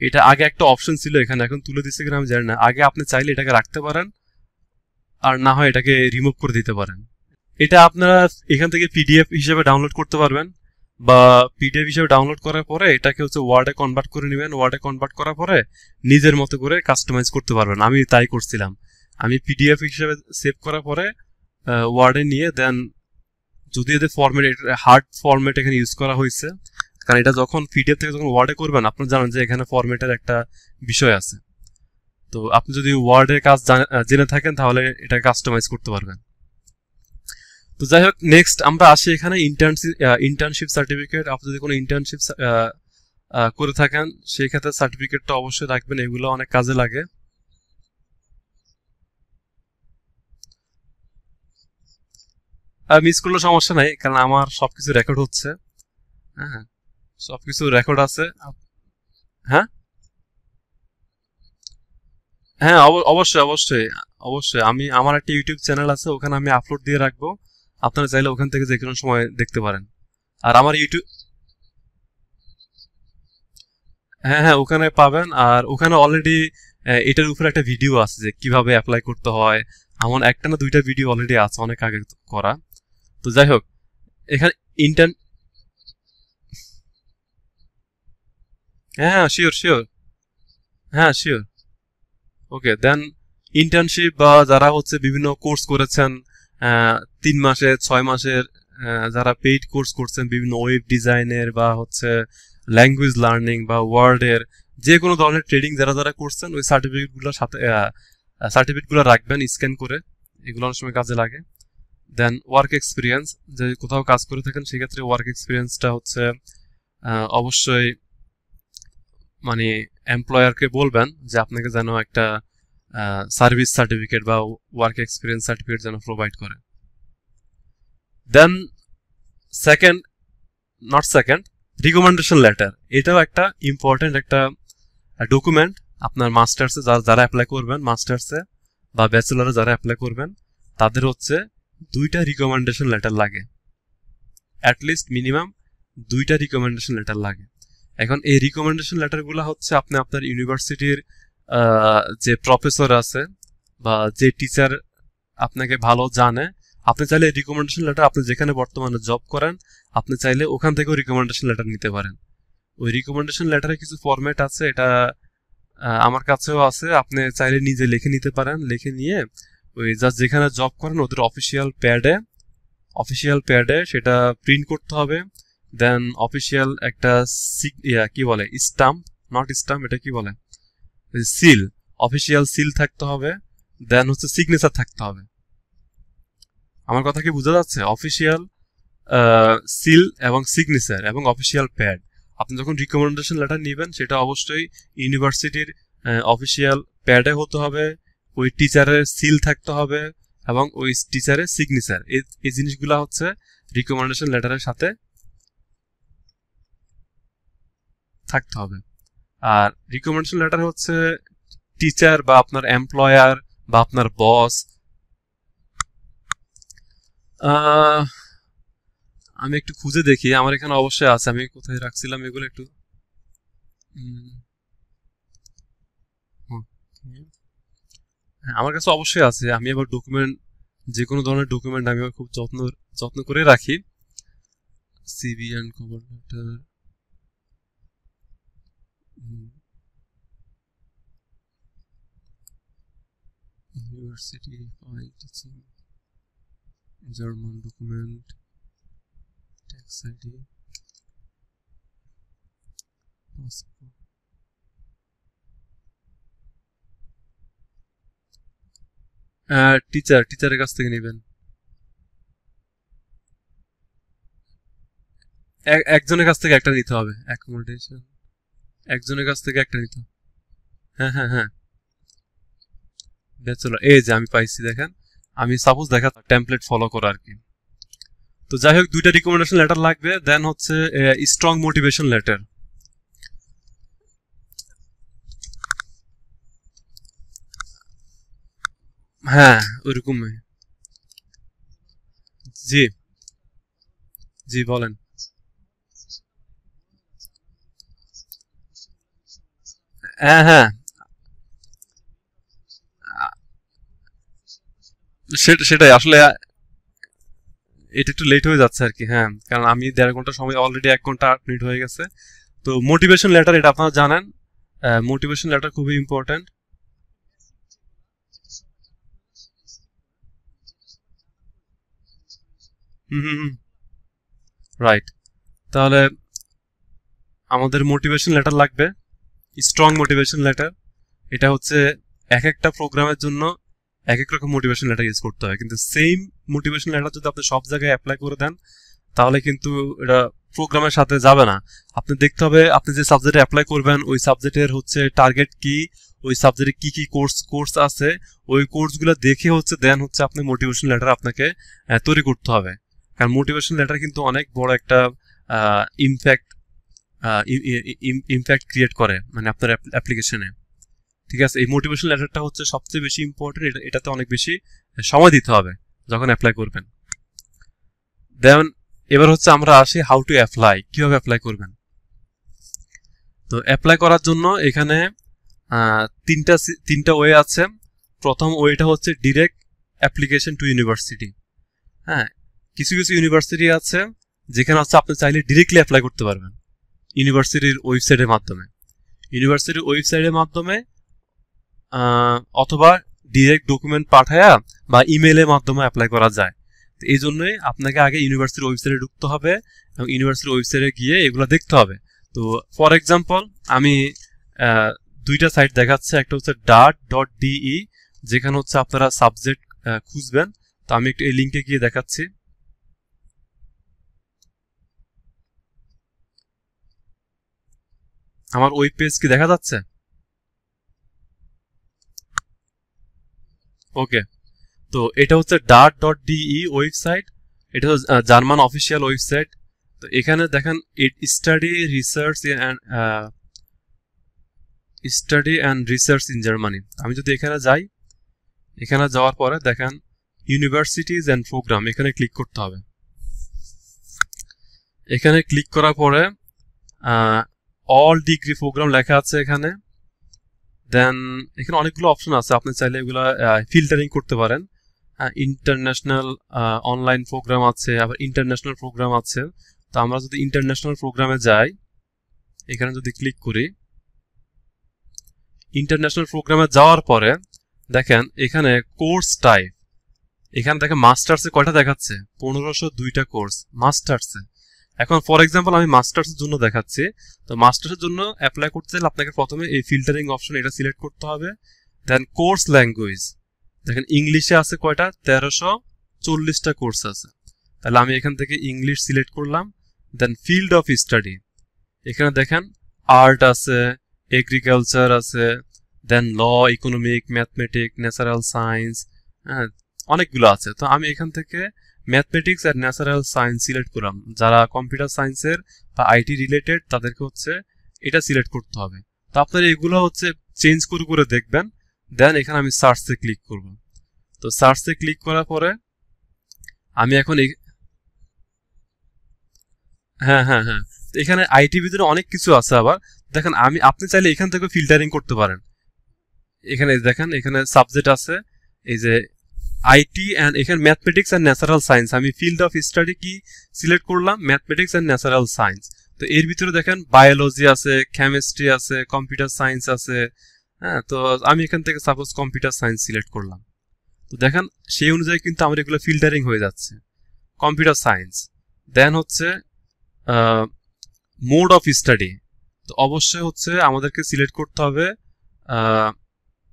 এটা আগে একটা অপশন ছিল এখানে, এখন তুলে দিচ্ছে কিনা আমি জানি না। আগে আপনি চাইলে এটাকে রাখতে পারেন, আর না হয় এটাকে রিমুভ করে দিতে পারেন। এটা আপনারা এখান থেকে পিডিএফ হিসেবে ডাউনলোড করতে পারবেন, বা পিডিএফ হিসেবে ডাউনলোড করার পরে এটাকে হচ্ছে ওয়ার্ডে কনভার্ট করে নেবেন। ওয়ার্ডে কনভার্ট করার পরে নিজের মতো করে কাস্টমাইজ করতে পারবেন। আমি তাই করছিলাম। আমি পিডিএফ হিসেবে সেভ করার পরে ওয়ার্ডে নিয়ে দেন, যদি এদের ফরম্যাট হার্ড ফরম্যাট এখানে ইউজ করা হয়েছে, কারণ এটা যখন পিডিএফ থেকে যখন ওয়ার্ডে করবেন আপনারা জানেন যে এখানে ফরম্যাটের একটা বিষয় আছে। তো আপনি যদি ওয়ার্ডের কাজ জেনে থাকেন তাহলে এটা কাস্টমাইজ করতে পারবেন। তো যাই হোক, নেক্সট আমরা আসি এখানে ইন্টার্নশিপ সার্টিফিকেট। আপনি যদি কোনো ইন্টার্নশিপ করে থাকেন সেই ক্ষেত্রে সার্টিফিকেটটা অবশ্যই রাখবেন, এগুলো অনেক কাজে লাগে। মিস করলে সমস্যা নাই, কারণ আমার সবকিছু রেকর্ড হচ্ছে। হ্যাঁ, সবকিছু রেকর্ড আছে। হ্যাঁ হ্যাঁ, অবশ্যই অবশ্যই অবশ্যই। আমি আমার একটা ইউটিউব চ্যানেল আছে, ওখানে আমি আপলোড দিয়ে রাখবো। আপনারা চাইলে ওখান থেকে যে কোনো সময় দেখতে পারেন। আর আমার ইউটিউব, হ্যাঁ হ্যাঁ, ওখানে পাবেন। আর ওখানে অলরেডি এটার উপরে একটা ভিডিও আছে যে কিভাবে অ্যাপ্লাই করতে হয়। এমন একটা না 2টা ভিডিও অলরেডি আছে, অনেক আগে করা। তো যাই হোক, এখানে ইন্টার্ন, হ্যাঁ হ্যাঁ, শিওর শিওর, হ্যাঁ শিওর। ওকে দেন, ইন্টার্নশিপ বা যারা হচ্ছে বিভিন্ন কোর্স করেছেন, 3 মাসের 6 মাসের, যারা পেইড কোর্স করছেন বিভিন্ন ওয়েব ডিজাইনের বা হচ্ছে ল্যাঙ্গুয়েজ লার্নিং বা ওয়ার্ডের যে কোনো ধরনের ট্রেডিং যারা যারা করছেন, ওই সার্টিফিকেটগুলোর সাথে সার্টিফিকেটগুলো রাখবেন স্ক্যান করে, এগুলো অনেক সময় কাজে লাগে। দেন ওয়ার্ক এক্সপিরিয়েন্স, যে কোথাও কাজ করে থাকেন সেক্ষেত্রে ওয়ার্ক এক্সপিরিয়েন্সটা হচ্ছে অবশ্যই মানে এমপ্লয়ারকে বলবেন যে আপনাকে যেন একটা সার্ভিস সার্টিফিকেট বা ওয়ার্ক এক্সপিরিয়েন্স সার্টিফিকেট যেন প্রোভাইড করে। Then second, not second, recommendation letter. এটাও একটা ইম্পর্টেন্ট একটা ডকুমেন্ট। আপনার মাস্টার্সে যারা অ্যাপ্লাই করবেন, মাস্টার্সে বা ব্যাচেলারে যারা অ্যাপ্লাই করবেন, তাদের হচ্ছে 2টা রিকমেন্ডেশন লেটার লাগে। অ্যাটলিস্ট মিনিমাম 2টা রিকমেন্ডেশন লেটার লাগে। এখন এই রিকমেন্ডেশন লেটারগুলো হচ্ছে আপনি আপনার ইউনিভার্সিটির যে প্রফেসর আছে বা যে টিচার আপনাকে ভালো জানে, আপনি চাইলে রিকমেন্ডেশন লেটার, আপনি যেখানে বর্তমানে জব করেন আপনি চাইলে ওখান থেকেও রিকমেন্ডেশন লেটার নিতে পারেন। ওই রিকমেন্ডেশন লেটারে কিছু ফরম্যাট আছে, এটা আমার কাছেও আছে। আপনি চাইলে নিজে লিখে নিতে পারেন। লিখে নিয়ে ওই জাস্ট যেখানে জব করেন ওদের অফিসিয়াল প্যাডে সেটা প্রিন্ট করতে হবে। দেন অফিসিয়াল একটা কি বলে, স্টাম্প, নট স্টাম্প, এটা কি বলে, সিল, অফিসিয়াল সিল থাকতে হবে। দেন হচ্ছে সিগনেচার থাকতে হবে। আমার কথা কি বোঝা যাচ্ছে? অফিসিয়াল সিল এবং সিগনেচার এবং অফিসিয়াল প্যাড। আপনি যখন রিকমেন্ডেশন লেটার নেবেন সেটা অবশ্যই ইউনিভার্সিটির অফিসিয়াল প্যাডে হতে হবে, ওই টিচারের সিল থাকতে হবে এবং ওই টিচারের সিগনেচার। এই জিনিসগুলো হচ্ছে রিকমেন্ডেশন লেটারের সাথে থাকতে হবে। আর রিকমেন্ডেশন লেটার হচ্ছে টিচার বা আপনার এমপ্লয়ার বা আপনার বস, আমি একটু খুঁজে দেখি, আমার এখানে অবশ্যই আছে। আমি কোথায় রাখছিলাম এগুলো একটু, হ্যাঁ আমার কাছে অবশ্যই আছে। আমি আবার ডকুমেন্ট, যে কোনো ধরনের ডকুমেন্ট আমি আবার খুব যত্ন করে রাখি। CV and cover letter, university file teaching German document tax ID টিচারের কাছ থেকে নেবেন একজনের কাছ থেকে একটা নিতে হবে অ্যাকোমোডেশন একজনের কাছ থেকে একটা নিতে হবে হ্যাঁ হ্যাঁ হ্যাঁ ব্যাচেলর এই যে আমি পাইছি দেখেন আমি সাপোজ দেখা টেমপ্লেট ফলো করা আর কি তো যাই হোক দুইটা রিকমেন্ডেশন লেটার লাগবে দেন হচ্ছে স্ট্রং মোটিভেশন লেটার হ্যাঁ ওইরকমই জি জি বলেন হ্যাঁ হ্যাঁ সেটাই আসলে এটা একটু লেট হয়ে যাচ্ছে আর কি হ্যাঁ কারণ আমি 1.5 ঘন্টা সময় অলরেডি 1 ঘন্টা 8 মিনিট হয়ে গেছে তো মোটিভেশন লেটার এটা আপনারা জানেন মোটিভেশন লেটার খুবই ইম্পর্টেন্ট হুম হুম হুম রাইট তাহলে আমাদের মোটিভেশন লেটার লাগবে স্ট্রং মোটিভেশন লেটার এটা হচ্ছে এক একটা প্রোগ্রামের জন্য এক এক রকম মোটিভেশন লেটার ইউজ করতে হয় কিন্তু সেম মোটিভেশন লেটার যদি আপনি সব জায়গায় অ্যাপ্লাই করে দেন তাহলে কিন্তু এটা প্রোগ্রামের সাথে যাবে না আপনি দেখতে হবে আপনি যে সাবজেক্টে অ্যাপ্লাই করবেন ওই সাবজেক্টের হচ্ছে টার্গেট কি ওই সাবজেক্টে কি কি কোর্স আছে ওই কোর্সগুলো দেখে হচ্ছে দেন হচ্ছে আপনি মোটিভেশন লেটার আপনাকে তৈরি করতে হবে কারণ মোটিভেশন লেটার কিন্তু অনেক বড় একটা ইমপ্যাক্ট ইমপ্যাক্ট ক্রিয়েট করে মানে আপনার অ্যাপ্লিকেশনে ঠিক আছে এই মোটিভেশন লেটারটা হচ্ছে সবচেয়ে বেশি ইম্পর্টেন্ট এটাতে অনেক বেশি সময় দিতে হবে যখন অ্যাপ্লাই করবেন দেন এবার হচ্ছে আমরা আসি হাউ টু অ্যাপ্লাই কিভাবে অ্যাপ্লাই করবেন তো অ্যাপ্লাই করার জন্য এখানে তিনটা ওয়ে আছে প্রথম ওয়েটা হচ্ছে ডিরেক্ট অ্যাপ্লিকেশন টু ইউনিভার্সিটি হ্যাঁ কিছু কিছু ইউনিভার্সিটি আছে যেখানে হচ্ছে আপনি চাইলে ডিরেক্টলি অ্যাপ্লাই করতে পারবেন ইউনিভার্সিটির ওয়েবসাইটের মাধ্যমে অথবা ডিরেক্ট ডকুমেন্ট পাঠায়া বা ইমেলের মাধ্যমে অ্যাপ্লাই করা যায় তো এই জন্যই আপনাকে আগে ইউনিভার্সিটির ওয়েবসাইটে ঢুকতে হবে এবং ইউনিভার্সিটির ওয়েবসাইটে গিয়ে এগুলো দেখতে হবে তো ফর এক্সাম্পল আমি দুইটা সাইট দেখাচ্ছে একটা হচ্ছে dart.de যেখানে হচ্ছে আপনারা সাবজেক্ট খুঁজবেন তো আমি একটু এই লিঙ্কে গিয়ে দেখাচ্ছি আমার ওয়েব পেজ কি দেখা যাচ্ছে ওকে তো এটা হচ্ছে dart.de ওয়েবসাইট এটা হচ্ছে জার্মান অফিসিয়াল ওয়েবসাইট তো এখানে দেখেন study and research in Germany আমি যদি এখানে যাই এখানে যাওয়ার পরে দেখেন ইউনিভার্সিটিজ অ্যান্ড প্রোগ্রাম এখানে ক্লিক করতে হবে এখানে ক্লিক করার পরে অল ডিগ্রি প্রোগ্রাম লেখা আছে এখানে দেন এখানে অনেকগুলো অপশন আছে আপনি চাইলে এগুলো ফিল্টারিং করতে পারেন ইন্টারন্যাশনাল অনলাইন প্রোগ্রাম আছে আবার ইন্টারন্যাশনাল প্রোগ্রাম আছে তো আমরা যদি ইন্টারন্যাশনাল প্রোগ্রামে যাই এখানে যদি ক্লিক করি ইন্টারন্যাশনাল প্রোগ্রামে যাওয়ার পরে দেখেন এখানে কোর্স টাইপ এখানে দেখেন মাস্টার্সে কয়টা দেখাচ্ছে 1502টা কোর্স মাস্টার্সে এখন ফর এক্সাম্পল আমি মাস্টার্সের জন্য দেখাচ্ছি তো মাস্টার্সের জন্য অ্যাপ্লাই করতে চাইলে আপনাকে প্রথমে এই ফিল্টারিং অপশন এটা সিলেক্ট করতে হবে দেন কোর্স ল্যাঙ্গুয়েজ দেখেন ইংলিশে আছে কয়টা 1340টা কোর্স আছে তাহলে আমি এখান থেকে ইংলিশ সিলেক্ট করলাম দেন ফিল্ড অফ স্টাডি এখানে দেখেন আর্ট আছে এগ্রিকালচার আছে দেন ল ইকোনমিক ম্যাথমেটিক্স ন্যাচারাল সায়েন্স হ্যাঁ অনেকগুলো আছে তো আমি এখান থেকে ম্যাথমেটিক্স আর ন্যাচারাল সায়েন্স সিলেক্ট করলাম যারা কম্পিউটার সায়েন্সের বা আইটি রিলেটেড তাদেরকে হচ্ছে এটা সিলেক্ট করতে হবে তো আপনারা এগুলো হচ্ছে চেঞ্জ করে করে দেখবেন দেন এখানে আমি সার্চে ক্লিক করব তো সার্চে ক্লিক করার পরে আমি এখন হ্যাঁ হ্যাঁ হ্যাঁ এখানে আইটি ভিতরে অনেক কিছু আছে আবার দেখেন আপনি চাইলে এখান থেকে ফিল্টারিং করতে পারেন এখানে দেখেন এখানে সাবজেক্ট আছে এই যে আইটি অ্যান্ড এখানে ম্যাথমেটিক্স অ্যান্ড ন্যাচারাল সায়েন্স আমি ফিল্ড অফ স্টাডি কি সিলেক্ট করলাম ম্যাথমেটিক্স অ্যান্ড ন্যাচারাল সায়েন্স তো এর ভিতরে দেখেন বায়োলজি আছে কেমিস্ট্রি আছে কম্পিউটার সায়েন্স আছে হ্যাঁ তো আমি এখান থেকে সাপোজ কম্পিউটার সায়েন্স সিলেক্ট করলাম তো দেখেন সেই অনুযায়ী কিন্তু আমার এগুলো ফিল্টারিং হয়ে যাচ্ছে। কম্পিউটার সায়েন্স, দেন হচ্ছে মোড অফ স্টাডি। তো অবশ্যই হচ্ছে আমাদেরকে সিলেক্ট করতে হবে,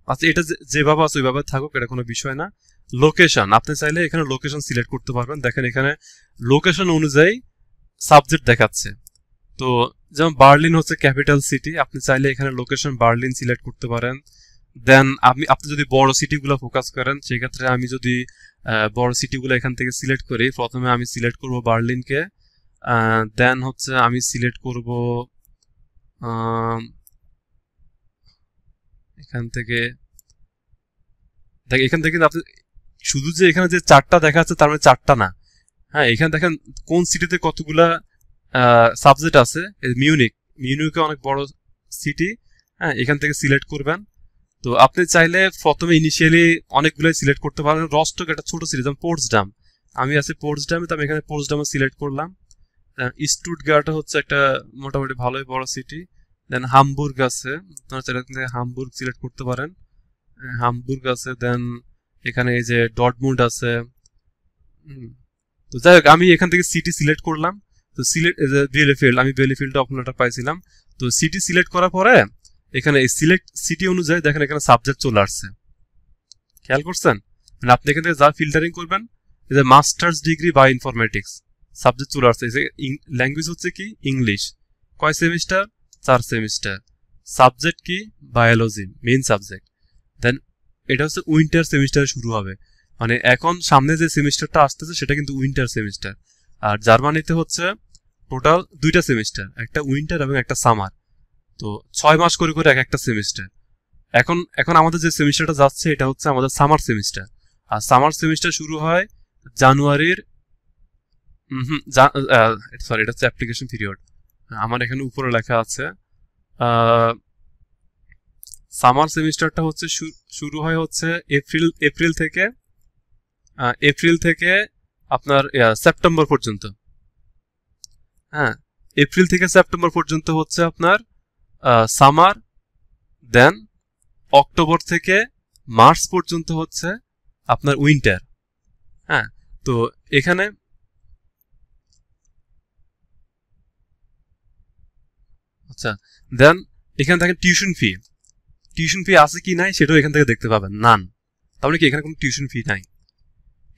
আচ্ছা এটা যেভাবে আছে ওইভাবে থাকুক, এটা কোনো বিষয় না। লোকেশন, আপনি চাইলে এখানে লোকেশন সিলেক্ট করতে পারবেন। দেখেন এখানে লোকেশন অনুযায়ী সাবজেক্ট দেখাচ্ছে। তো যেমন বার্লিন হচ্ছে ক্যাপিটাল সিটি, আপনি চাইলে এখানে লোকেশন বার্লিন সিলেক্ট করতে পারেন। দেন আপনি যদি বড় সিটিগুলো ফোকাস করেন, সেক্ষেত্রে আমি যদি বড় সিটিগুলো এখান থেকে সিলেক্ট করি, প্রথমে আমি সিলেক্ট করব বার্লিনকে, দেন হচ্ছে আমি সিলেক্ট করব এখান থেকে, দেখ এখান থেকে আপনি শুধু যে এখানে যে চারটা দেখা যাচ্ছে তার মানে চারটা না, হ্যাঁ এখানে দেখেন কোন সিটিতে কতগুলা সাবজেক্ট আছে। মিউনিকে অনেক বড় সিটি, হ্যাঁ এখান থেকে সিলেক্ট করবেন। তো আপনি চাইলে প্রথমে ইনিশিয়ালি অনেকগুলোই সিলেক্ট করতে পারেন। রস্টক একটা ছোট সিটি, যেমন পোর্টসডাম, আমি আছি পোর্টসডামে, তো আমি এখানে পোর্টসডামে সিলেক্ট করলাম। স্টুটগার্ট হচ্ছে একটা মোটামুটি ভালোই বড় সিটি। দেন হামবুর্গ আছে, আপনারা চাইলে এখান থেকে হামবুর্গ সিলেক্ট করতে পারেন। হামবুর্গ আছে, দেন এখানে এই যে ডটমুন্ড আছে। তো যাই হোক আমি এখান থেকে সিটি সিলেক্ট করলাম। তো বিএলএফিল্ড, আমি বিএলএফিল্ডে অপশনটা পাইছিলাম। তো সিটি সিলেক্ট করার পরে এখানে সিলেক্ট সিটি অনুযায়ী দেখেন এখানে সাবজেক্ট চলে আসছে, খেয়াল করছেন? মানে আপনি এখান থেকে যা ফিল্টারিং করবেন, এই যে মাস্টার্স ডিগ্রি বা ইনফরমেটিক্স, সাবজেক্ট চলে আসছে। ল্যাঙ্গুয়েজ হচ্ছে কি ইংলিশ, কয় সেমিস্টার? 4 সেমিস্টার। সাবজেক্ট কি? Biology, main subject. দেন এটা হচ্ছে উইন্টার সেমিস্টার শুরু হবে, মানে এখন সামনে যে সেমিস্টারটা আসতেছে সেটা কিন্তু উইন্টার সেমিস্টার। আর জার্মানিতে হচ্ছে টোটাল 2টা সেমিস্টার, একটা উইন্টার এবং একটা সামার। তো 6 মাস করে করে এক একটা সেমিস্টার। এখন এখন আমাদের যে সেমিস্টারটা যাচ্ছে এটা হচ্ছে আমাদের সামার সেমিস্টার। আর সামার সেমিস্টার শুরু হয় জানুয়ারির, সরি এটা হচ্ছে অ্যাপ্লিকেশন পিরিয়ড, আমার এখানে উপরে লেখা আছে। সামার সেমিস্টারটা হচ্ছে শুরু হয় হচ্ছে এপ্রিল থেকে আপনার সেপ্টেম্বর পর্যন্ত। হ্যাঁ, এপ্রিল থেকে সেপ্টেম্বর পর্যন্ত হচ্ছে আপনার সামার। দেন অক্টোবর থেকে মার্চ পর্যন্ত হচ্ছে আপনার উইন্টার। হ্যাঁ, তো এখানে আচ্ছা, দেন এখানে দেখেন টিউশন ফি আছে কি নাই সেটাও এখান থেকে দেখতে পাবেন, নান। তার মানে কি এখানে কোনো টিউশন ফি নাই।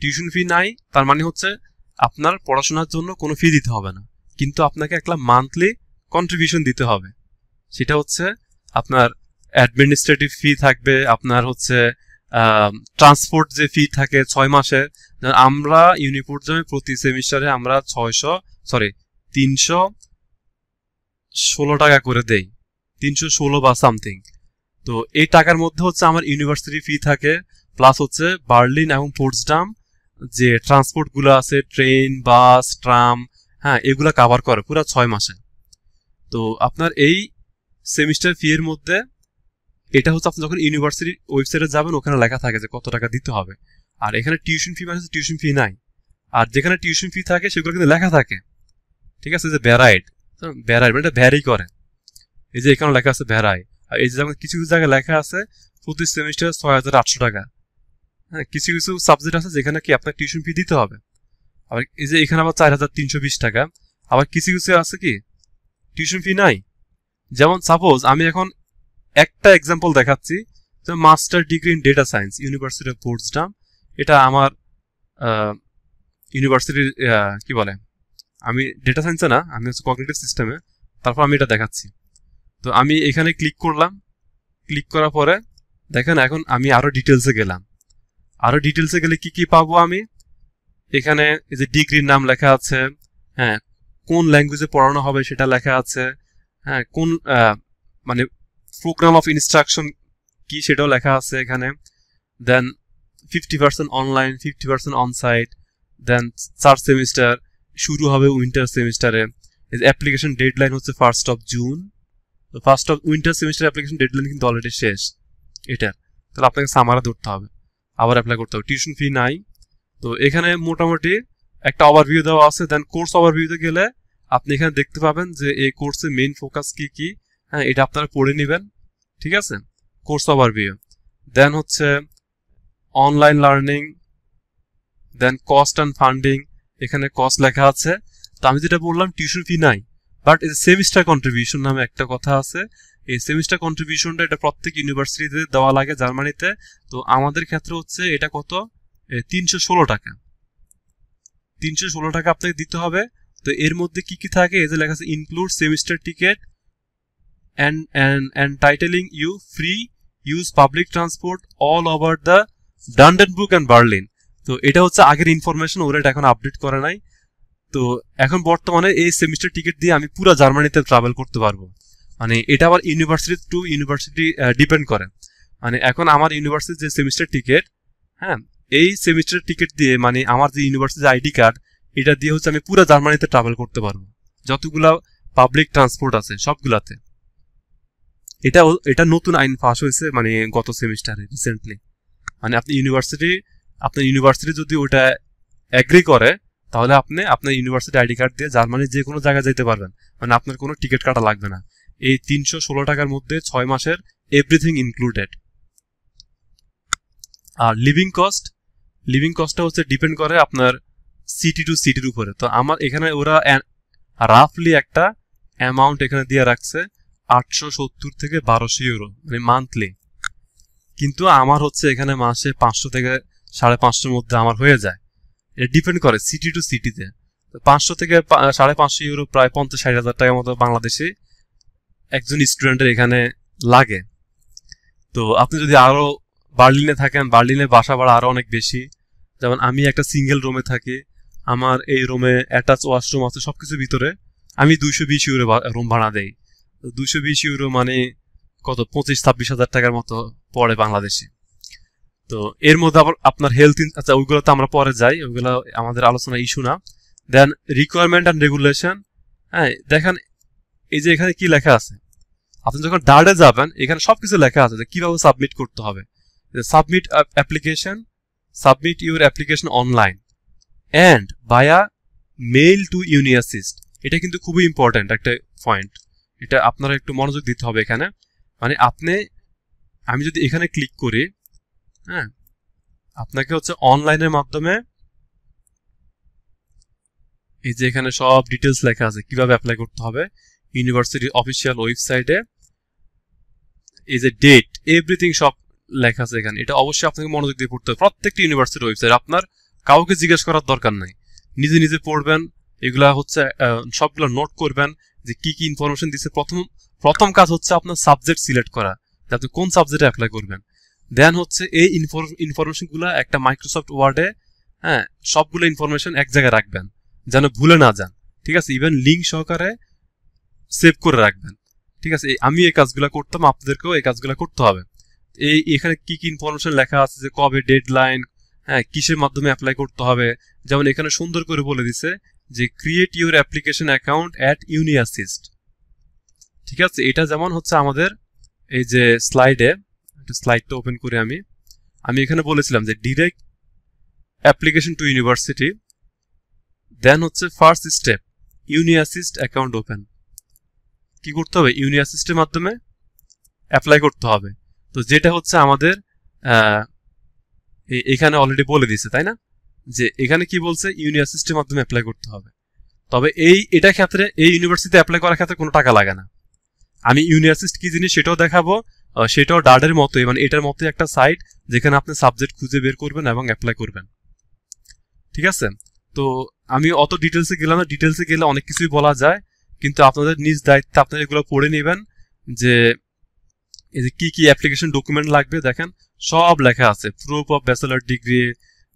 টিউশন ফি নাই তার মানে হচ্ছে আপনার পড়াশোনার জন্য কোনো ফি দিতে হবে না, কিন্তু আপনাকে একটা মান্থলি কন্ট্রিবিউশন দিতে হবে। সেটা হচ্ছে আপনার অ্যাডমিনিস্ট্রেটিভ ফি থাকবে, আপনার হচ্ছে ট্রান্সপোর্ট যে ফি থাকে 6 মাসের। আমরা ইউনিপোর্টজমে প্রতি সেমিস্টারে আমরা 316 টাকা করে দেই, 316 বা সামথিং। তো এই টাকার মধ্যে হচ্ছে আমার ইউনিভার্সিটি ফি থাকে, প্লাস হচ্ছে বার্লিন এবং পোটসডাম যে ট্রান্সপোর্ট গুলো আছে, ট্রেন, বাস, ট্রাম, হ্যাঁ এগুলা কাভার করে পুরো 6 মাসে। তো আপনার এই সেমিস্টার ফি এর মধ্যে এটা হচ্ছে আপনি যখন ইউনিভার্সিটির ওয়েবসাইটে যাবেন ওখানে লেখা থাকে যে কত টাকা দিতে হবে। আর এখানে টিউশন ফি মানে টিউশন ফি নাই। আর যেখানে টিউশন ফি থাকে সেগুলো কিন্তু লেখা থাকে, ঠিক আছে, যে ভ্যারাইড মানে এটা ভ্যারি করে। এই যে এখানে লেখা আছে ভ্যারাই। আর এই যে যেমন কিছু কিছু জায়গায় লেখা আছে প্রতি সেমিস্টার 6,800 টাকা। হ্যাঁ, কিছু কিছু সাবজেক্ট আছে যেখানে কি আপনার টিউশন ফি দিতে হবে। আবার এই যে এখানে আবার 4,320 টাকা। আবার কিছু কিছু আছে কি টিউশন ফি নাই। যেমন সাপোজ আমি এখন একটা এক্সাম্পল দেখাচ্ছি, master degree in data science, university of Potsdam. এটা আমার ইউনিভার্সিটির কি বলে, আমি ডেটা সায়েন্সে না, আমি হচ্ছে কগনিটিভ সিস্টেমে। তারপর আমি এটা দেখাচ্ছি। তো আমি এখানে ক্লিক করলাম, ক্লিক করার পরে দেখেন এখন আমি আরো ডিটেলসে গেলাম। আরো ডিটেলসে গেলে কি কি পাবো আমি, এখানে এই যে ডিগ্রির নাম লেখা আছে, হ্যাঁ কোন ল্যাঙ্গুয়েজে পড়ানো হবে সেটা লেখা আছে, হ্যাঁ কোন মানে প্রোগ্রাম অফ ইনস্ট্রাকশন কি সেটাও লেখা আছে এখানে। দেন 50% অনলাইন, 50% অনসাইট। দেন 4 সেমিস্টার, শুরু হবে উইন্টার সেমিস্টারে। অ্যাপ্লিকেশন ডেডলাইন হচ্ছে 1 জুন। তো উইন্টার সেমিস্টার অ্যাপ্লিকেশন ডেডলাইন কিন্তু অলরেডি শেষ এটার। তাহলে আপনাকে সামারে ধরতে হবে, আবার অ্যাপ্লাই করতে হবে। টিউশন ফি নাই। তো এখানে মোটামুটি একটা ওভারভিউ দেওয়া আছে। দেন কোর্স ওভারভিউতে গেলে আপনি এখানে দেখতে পাবেন যে এই কোর্সের মেইন ফোকাস কি কি, হ্যাঁ এটা আপনারা পড়ে নেবেন, ঠিক আছে, কোর্স ওভারভিউ। দেন হচ্ছে online learning, then cost and funding, এখানে কস্ট লেখা আছে। তো আমি যেটা বললাম টিউশন ফি নাই, বাট এই সেমিস্টার কন্ট্রিবিউশন নামে একটা কথা আছে। এই সেমিস্টার কন্ট্রিবিউশনটা এটা প্রত্যেক ইউনিভার্সিটিতে দেওয়া লাগে জার্মানিতে। তো আমাদের ক্ষেত্রে হচ্ছে এটা কত, 316 টাকা। 316 টাকা আপনাকে দিতে হবে। তো এর মধ্যে কি কি থাকে, এই যে লেখা আছে include semester ticket and titling you free use public transport all over the Brandenburg and Berlin। তো এটা হচ্ছে আগের ইনফরমেশন, ওরা এটা এখন আপডেট করে নাই। তো এখন বর্তমানে এই সেমিস্টার টিকিট দিয়ে আমি পুরো জার্মানিতে ট্রাভেল করতে পারবো। মানে এটা আবার ইউনিভার্সিটি টু ইউনিভার্সিটি ডিপেন্ড করে। মানে এখন আমার ইউনিভার্সিটির যে সেমিস্টার টিকিট, হ্যাঁ, এই সেমিস্টার টিকিট দিয়ে মানে আমার যে ইউনিভার্সিটি আইডি কার্ড, এটা দিয়ে হচ্ছে আমি পুরো জার্মানিতে ট্রাভেল করতে পারবো, যতগুলা পাবলিক ট্রান্সপোর্ট আছে সবগুলাতে। এটা নতুন আইন পাস হয়েছে মানে গত সেমিস্টারে রিসেন্টলি। মানে আপনার ইউনিভার্সিটি যদি ওটা এগ্রি করে, তাহলে আপনি আপনার ইউনিভার্সিটি আইডি কার্ড দিয়ে জার্মানির যে কোনো জায়গায় যেতে পারবেন। মানে আপনার কোনো টিকিট কাটা লাগবে না। এই 316 টাকার মধ্যে 6 মাসের এভরিথিং ইনক্লুডেড। আর লিভিং কস্টটা হচ্ছে ডিপেন্ড করে আপনার সিটি টু সিটির উপরে। তো আমার এখানে ওরা রাফলি একটা অ্যামাউন্ট এখানে দিয়ে রাখছে 870 থেকে 1200 ইউরো, মানে মান্থলি। কিন্তু আমার হচ্ছে এখানে মাসে 500 থেকে 550 মধ্যে আমার হয়ে যায়। এটা ডিপেন্ড করে সিটি টু সিটিতে। 500 থেকে 550 ইউরো, প্রায় 50-60 হাজার টাকার মতো বাংলাদেশে একজন স্টুডেন্টের এখানে লাগে। তো আপনি যদি আরো বার্লিনে থাকেন, বার্লিনে বাসা ভাড়া আরো অনেক বেশি। যেমন আমি একটা সিঙ্গেল রুমে থাকি, আমার এই রুমে অ্যাটাচ ওয়াশরুম আছে সবকিছু ভিতরে। আমি 220 ইউরো রুম ভাড়া দেই। 220 ইউরো মানে কত, 25-26 হাজার টাকার মতো পড়ে বাংলাদেশে। তো এর মধ্যে আবার আপনার হেলথ, আচ্ছা ওইগুলো তো আমরা পরে যাই, ওইগুলো আমাদের আলোচনা ইস্যু না। দেন রিকোয়ারমেন্ট অ্যান্ড রেগুলেশন। হ্যাঁ, দেখেন এই যে এখানে কি লেখা আছে। আপনি যখন ডার্ডে যাবেন, এখানে সবকিছু লেখা আছে যে কিভাবে সাবমিট করতে হবে। Submit your application online and via mail to uni assist. এটা কিন্তু খুবই ইম্পর্টেন্ট একটা পয়েন্ট, এটা আপনারা একটু মনোযোগ দিতে হবে এখানে। মানে আমি যদি এখানে ক্লিক করি, হ্যাঁ, আপনাকে হচ্ছে অনলাইনের মাধ্যমে এই যে এখানে সব ডিটেলস লেখা আছে কিভাবে অ্যাপ্লাই করতে হবে ইউনিভার্সিটির অফিসিয়াল ওয়েবসাইটে। এই যে ডেট, এভরিথিং সব লেখা আছে এখানে। এটা অবশ্যই আপনাকে মনোযোগ দিয়ে পড়তে হবে। প্রত্যেকটি ইউনিভার্সিটির ওয়েবসাইট, আপনার কাউকে জিজ্ঞেস করার দরকার নাই, নিজে নিজে পড়বেন। এগুলা হচ্ছে সবগুলো নোট করবেন যে কি কি ইনফরমেশন দিচ্ছে। প্রথম কাজ হচ্ছে আপনার সাবজেক্ট সিলেক্ট করা, যে আপনি কোন সাবজেক্টে অ্যাপ্লাই করবেন। দেন হচ্ছে এই ইনফরমেশনগুলো একটা মাইক্রোসফট ওয়ার্ডে, হ্যাঁ, সবগুলো ইনফরমেশন এক জায়গায় রাখবেন যেন ভুলে না যান। ঠিক আছে, ইভেন লিঙ্ক সহকারে সেভ করে রাখবেন। ঠিক আছে, আমি এই কাজগুলো করতাম, আপনাদেরকেও এই কাজগুলো করতে হবে। এখানে কি কি ইনফরমেশন লেখা আছে, যে কবে ডেডলাইন, হ্যাঁ, কিসের মাধ্যমে অ্যাপ্লাই করতে হবে। যেমন এখানে সুন্দর করে বলে দিছে যে create your application account at uni assist. ঠিক আছে, এটা যেমন হচ্ছে আমাদের এই যে স্লাইডটা ওপেন করে আমি এখানে বলেছিলাম যে ডিরেক্ট অ্যাপ্লিকেশন টু ইউনিভার্সিটি, দেন হচ্ছে ফার্স্ট স্টেপ ইউনিয়াসিস্ট অ্যাকাউন্ট ওপেন। কি করতে হবে, ইউনিয়াসিস্টের মাধ্যমে অ্যাপ্লাই করতে হবে। তো যেটা হচ্ছে আমাদের এখানে অলরেডি বলে দিছে, তাই না, যে এখানে কি বলছে ইউনিয়াসিস্টের মাধ্যমে অ্যাপ্লাই করতে হবে। তবে এটা ক্ষেত্রে এই ইউনিভার্সিটিতে অ্যাপ্লাই করার ক্ষেত্রে কোনো টাকা লাগে না। আমি ইউনিয়াসিস্ট কি জিনিস সেটাও দেখাবো, সেটাও ডার্ডের মতোই, মানে এটার মতোই একটা সাইট যেখানে আপনি সাবজেক্ট খুঁজে বের করবেন এবং অ্যাপ্লাই করবেন। ঠিক আছে, তো আমি অত ডিটেলসে গেলাম না, ডিটেলসে গেলে অনেক কিছুই বলা যায়, কিন্তু আপনাদের নিজ দায়িত্বে আপনারা এগুলো পড়ে নেবেন যে এই যে কি কি অ্যাপ্লিকেশন ডকুমেন্ট লাগবে। দেখেন সব লেখা আছে, প্রুফ অফ ব্যাচেলার ডিগ্রি,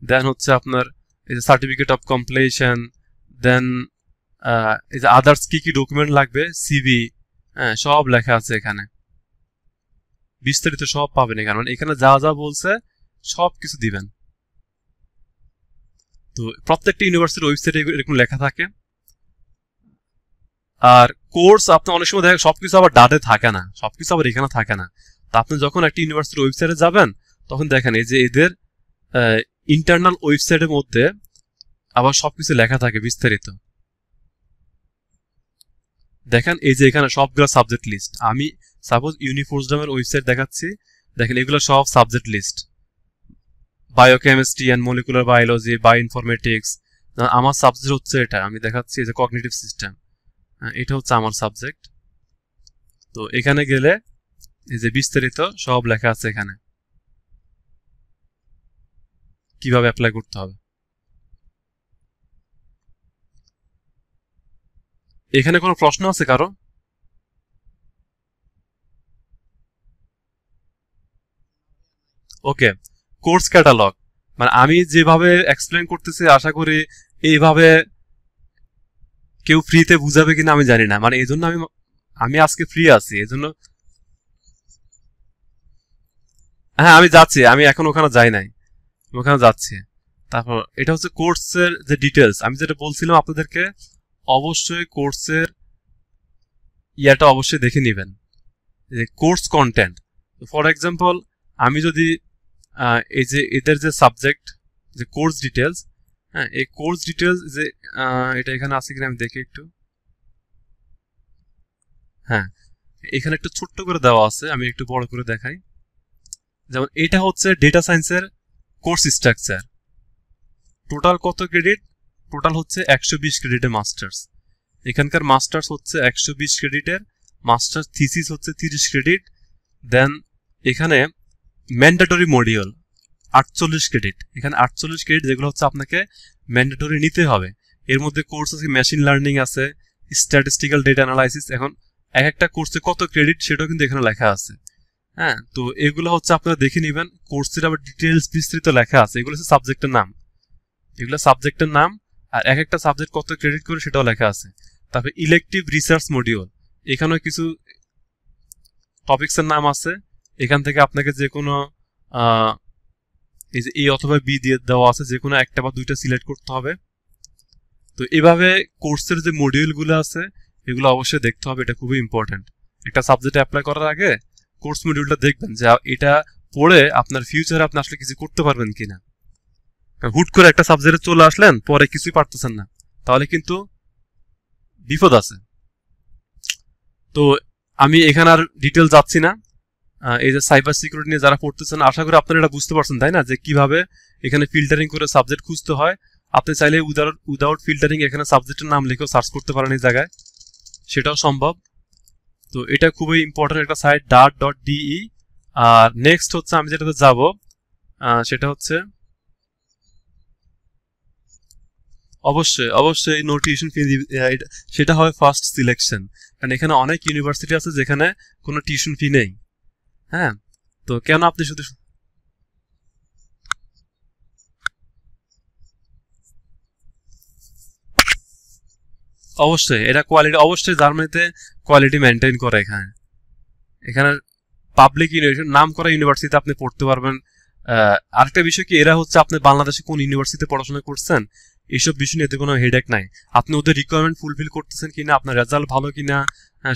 দেন হচ্ছে আপনার এই যে সার্টিফিকেট অফ কমপ্লিশন, দেন এই যে আদার্স কি কি ডকুমেন্ট লাগবে, সিভি, হ্যাঁ, সব লেখা আছে এখানে, বিস্তারিত সব পাবেন এখানে। মানে এখানে যা যা বলছে সব কিছু দিবেন। তো প্রত্যেকটা ইউনিভার্সিটির ওয়েবসাইটে এরকম লেখা থাকে। আর কোর্স আপনি অনেক সময় দেখেন সবকিছু আবার ডাটে থাকে না, সবকিছু আবার এখানে থাকে না। তো আপনি যখন একটা ইউনিভার্সিটির ওয়েবসাইটে যাবেন, তখন দেখেন এই যে এদের ইন্টারনাল ওয়েবসাইটের মধ্যে আবার সবকিছু লেখা থাকে বিস্তারিত। দেখেন এই যে এখানে সবগুলো সাবজেক্ট লিস্ট। আমি সাপোজ ইউনিফোর্সডামের ওয়েবসাইট দেখাচ্ছি, দেখেন এগুলো সব subject list, biochemistry and molecular biology, bioinformatics. আমার সাবজেক্ট হচ্ছে এটা, আমি দেখাচ্ছি এই যে কগনিটিভ সিস্টেম, এটা হচ্ছে আমার সাবজেক্ট। তো এখানে গেলে এই যে বিস্তারিত সব লেখা আছে এখানে কিভাবে অ্যাপ্লাই করতে হবে। এখানে কোনো প্রশ্ন আছে কারো? ওকে, কোর্স ক্যাটালগ মানে আমি যেভাবে এক্সপ্লেন করতেছি আশা করি এইভাবে কেউ ফ্রিতে বুঝাবে কিনা আমি জানি না, মানে এই জন্য আমি আমি আজকে ফ্রি আছি এই জন্য। হ্যাঁ আমি যাচ্ছি, আমি এখন ওখানে যাই নাই, ওখানে যাচ্ছি। তারপর এটা হচ্ছে কোর্সের যে ডিটেলস, আমি যেটা বলছিলাম আপনাদেরকে, অবশ্যই কোর্সের ইয়াটা অবশ্যই দেখে নেবেন, যে কোর্স কন্টেন্ট। ফর এক্সাম্পল আমি যদি এই যে এদের যে সাবজেক্ট যে কোর্স ডিটেলস, হ্যাঁ এই কোর্স ডিটেলস যে এটা এখানে আছে কিনা আমি দেখি একটু। হ্যাঁ এখানে একটু ছোট্ট করে দেওয়া আছে, আমি একটু বড় করে দেখাই। যেমন এটা হচ্ছে ডেটা সায়েন্সের কোর্স স্ট্রাকচার। টোটাল কত ক্রেডিট? টোটাল হচ্ছে 120 ক্রেডিটের মাস্টার্স। এখানকার মাস্টার্স হচ্ছে 120 ক্রেডিটের, মাস্টার্স থিসিস হচ্ছে 30 ক্রেডিট। দেন এখানে ম্যান্ডেটরি মডিউল 48 ক্রেডিট, এখানে 48 ক্রেডিট যেগুলো হচ্ছে আপনাকে ম্যান্ডেটরি নিতে হবে। এর মধ্যে কোর্স আছে মেশিন লার্নিং আছে, স্ট্যাটিস্টিক্যাল ডেটা অ্যানালাইসিস। এখন এক একটা কোর্সে কত ক্রেডিট সেটাও কিন্তু এখানে লেখা আছে। হ্যাঁ তো এগুলো হচ্ছে আপনারা দেখে নেবেন, কোর্সের আবার ডিটেলস বিস্তৃত লেখা আছে, এগুলো হচ্ছে সাবজেক্টের নাম, এগুলো সাবজেক্টের নাম। আর এক একটা সাবজেক্ট কত ক্রেডিট করে সেটাও লেখা আছে। তারপরে ইলেকটিভ রিসার্চ মডিউল, এখানেও কিছু টপিক্সের নাম আছে। এখান থেকে আপনাকে যে কোনো এই যে এ অথবা বি দিয়ে দেওয়া আছে, যে কোনো একটা বা দুইটা সিলেক্ট করতে হবে। তো এভাবে কোর্সের যে মডিউলগুলো আছে এগুলো অবশ্যই দেখতে হবে, এটা খুবই ইম্পর্টেন্ট। একটা সাবজেক্টে অ্যাপ্লাই করার আগে কোর্স মডিউলটা দেখবেন যে এটা পড়ে আপনার ফিউচারে আপনি আসলে কিছু করতে পারবেন কিনা। হুট করে একটা সাবজেক্টে চলে আসলেন পরে কিছুই পারতেছেন না, তাহলে কিন্তু বিপদ আছে। তো আমি এখানে আর ডিটেল যাচ্ছি না। এই যে সাইবার সিকিউরিটি নিয়ে যারা পড়তেছেন আশা করি আপনারা এটা বুঝতে পারছেন তাই না, যে কিভাবে এখানে ফিল্টারিং করে সাবজেক্ট খুঁজতে হয়। আপনি চাইলে উইদাউট ফিল্টারিং এখানে সাবজেক্টের নাম লিখেও সার্চ করতে পারেন এই জায়গায়, সেটাও সম্ভব। তো এটা খুবই ইম্পর্টেন্ট একটা সাইট dart.de। আর নেক্সট হচ্ছে আমি যেটাতে যাব সেটা হচ্ছে অবশ্যই অবশ্যই নো টিউশন ফি, সেটা হয় ফার্স্ট সিলেকশন, কারণ এখানে অনেক ইউনিভার্সিটি আছে যেখানে কোনো টিউশন ফি নেই। হ্যাঁ তো কেন আপনি শুধু অবশ্যই এটা কোয়ালিটি, অবশ্যই জার্মানিতে কোয়ালিটি মেনটেন করে। এখানে এখানে পাবলিক ইউনিভার্সিটি, নাম করা ইউনিভার্সিটিতে আপনি পড়তে পারবেন। আরেকটা বিষয় কি, এরা হচ্ছে আপনি বাংলাদেশে কোন ইউনিভার্সিটিতে পড়াশোনা করছেন এইসব বিষয় নিয়ে এতে কোনো হেডেক নাই। আপনি ওদের রিকোয়ারমেন্ট ফুলফিল করতেছেন কিনা, আপনার রেজাল্ট ভালো কিনা,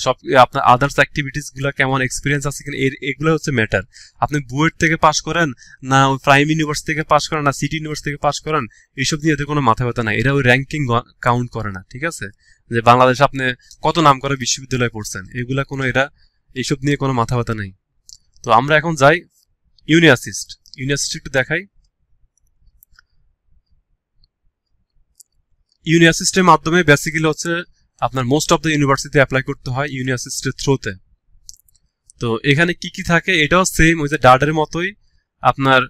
সব আপনার আদার্স অ্যাক্টিভিটিস গুলো কেমন, এক্সপিরিয়েন্স আছে কিনা, এগুলো হচ্ছে ম্যাটার। আপনি বুয়েট থেকে পাস করেন না ওই প্রাইম ইউনিভার্সিটি থেকে পাস করেন না সিটি ইউনিভার্সিটি থেকে পাস করেন, এইসব নিয়ে এদের কোনো মাথা ব্যথা নাই। এরা ওই র্যাঙ্কিং কাউন্ট করে না, ঠিক আছে, যে বাংলাদেশে আপনি কত নাম করে বিশ্ববিদ্যালয়ে পড়ছেন, এগুলা কোনো এরা এইসব নিয়ে কোনো মাথা ব্যথা নেই। তো আমরা এখন যাই ইউনিঅ্যাসিস্ট। ইউনিঅ্যাসিস্ট একটু দেখাই। ইউনিঅ্যাসিস্টের মাধ্যমে বেসিক্যালি হচ্ছে আপনার most of the university apply করতে হয় ইউনিঅ্যাসিস্টের থ্রুতে। তো এখানে কি কি থাকে এটাও সেম ওই যে ডার্টের মতোই। আপনার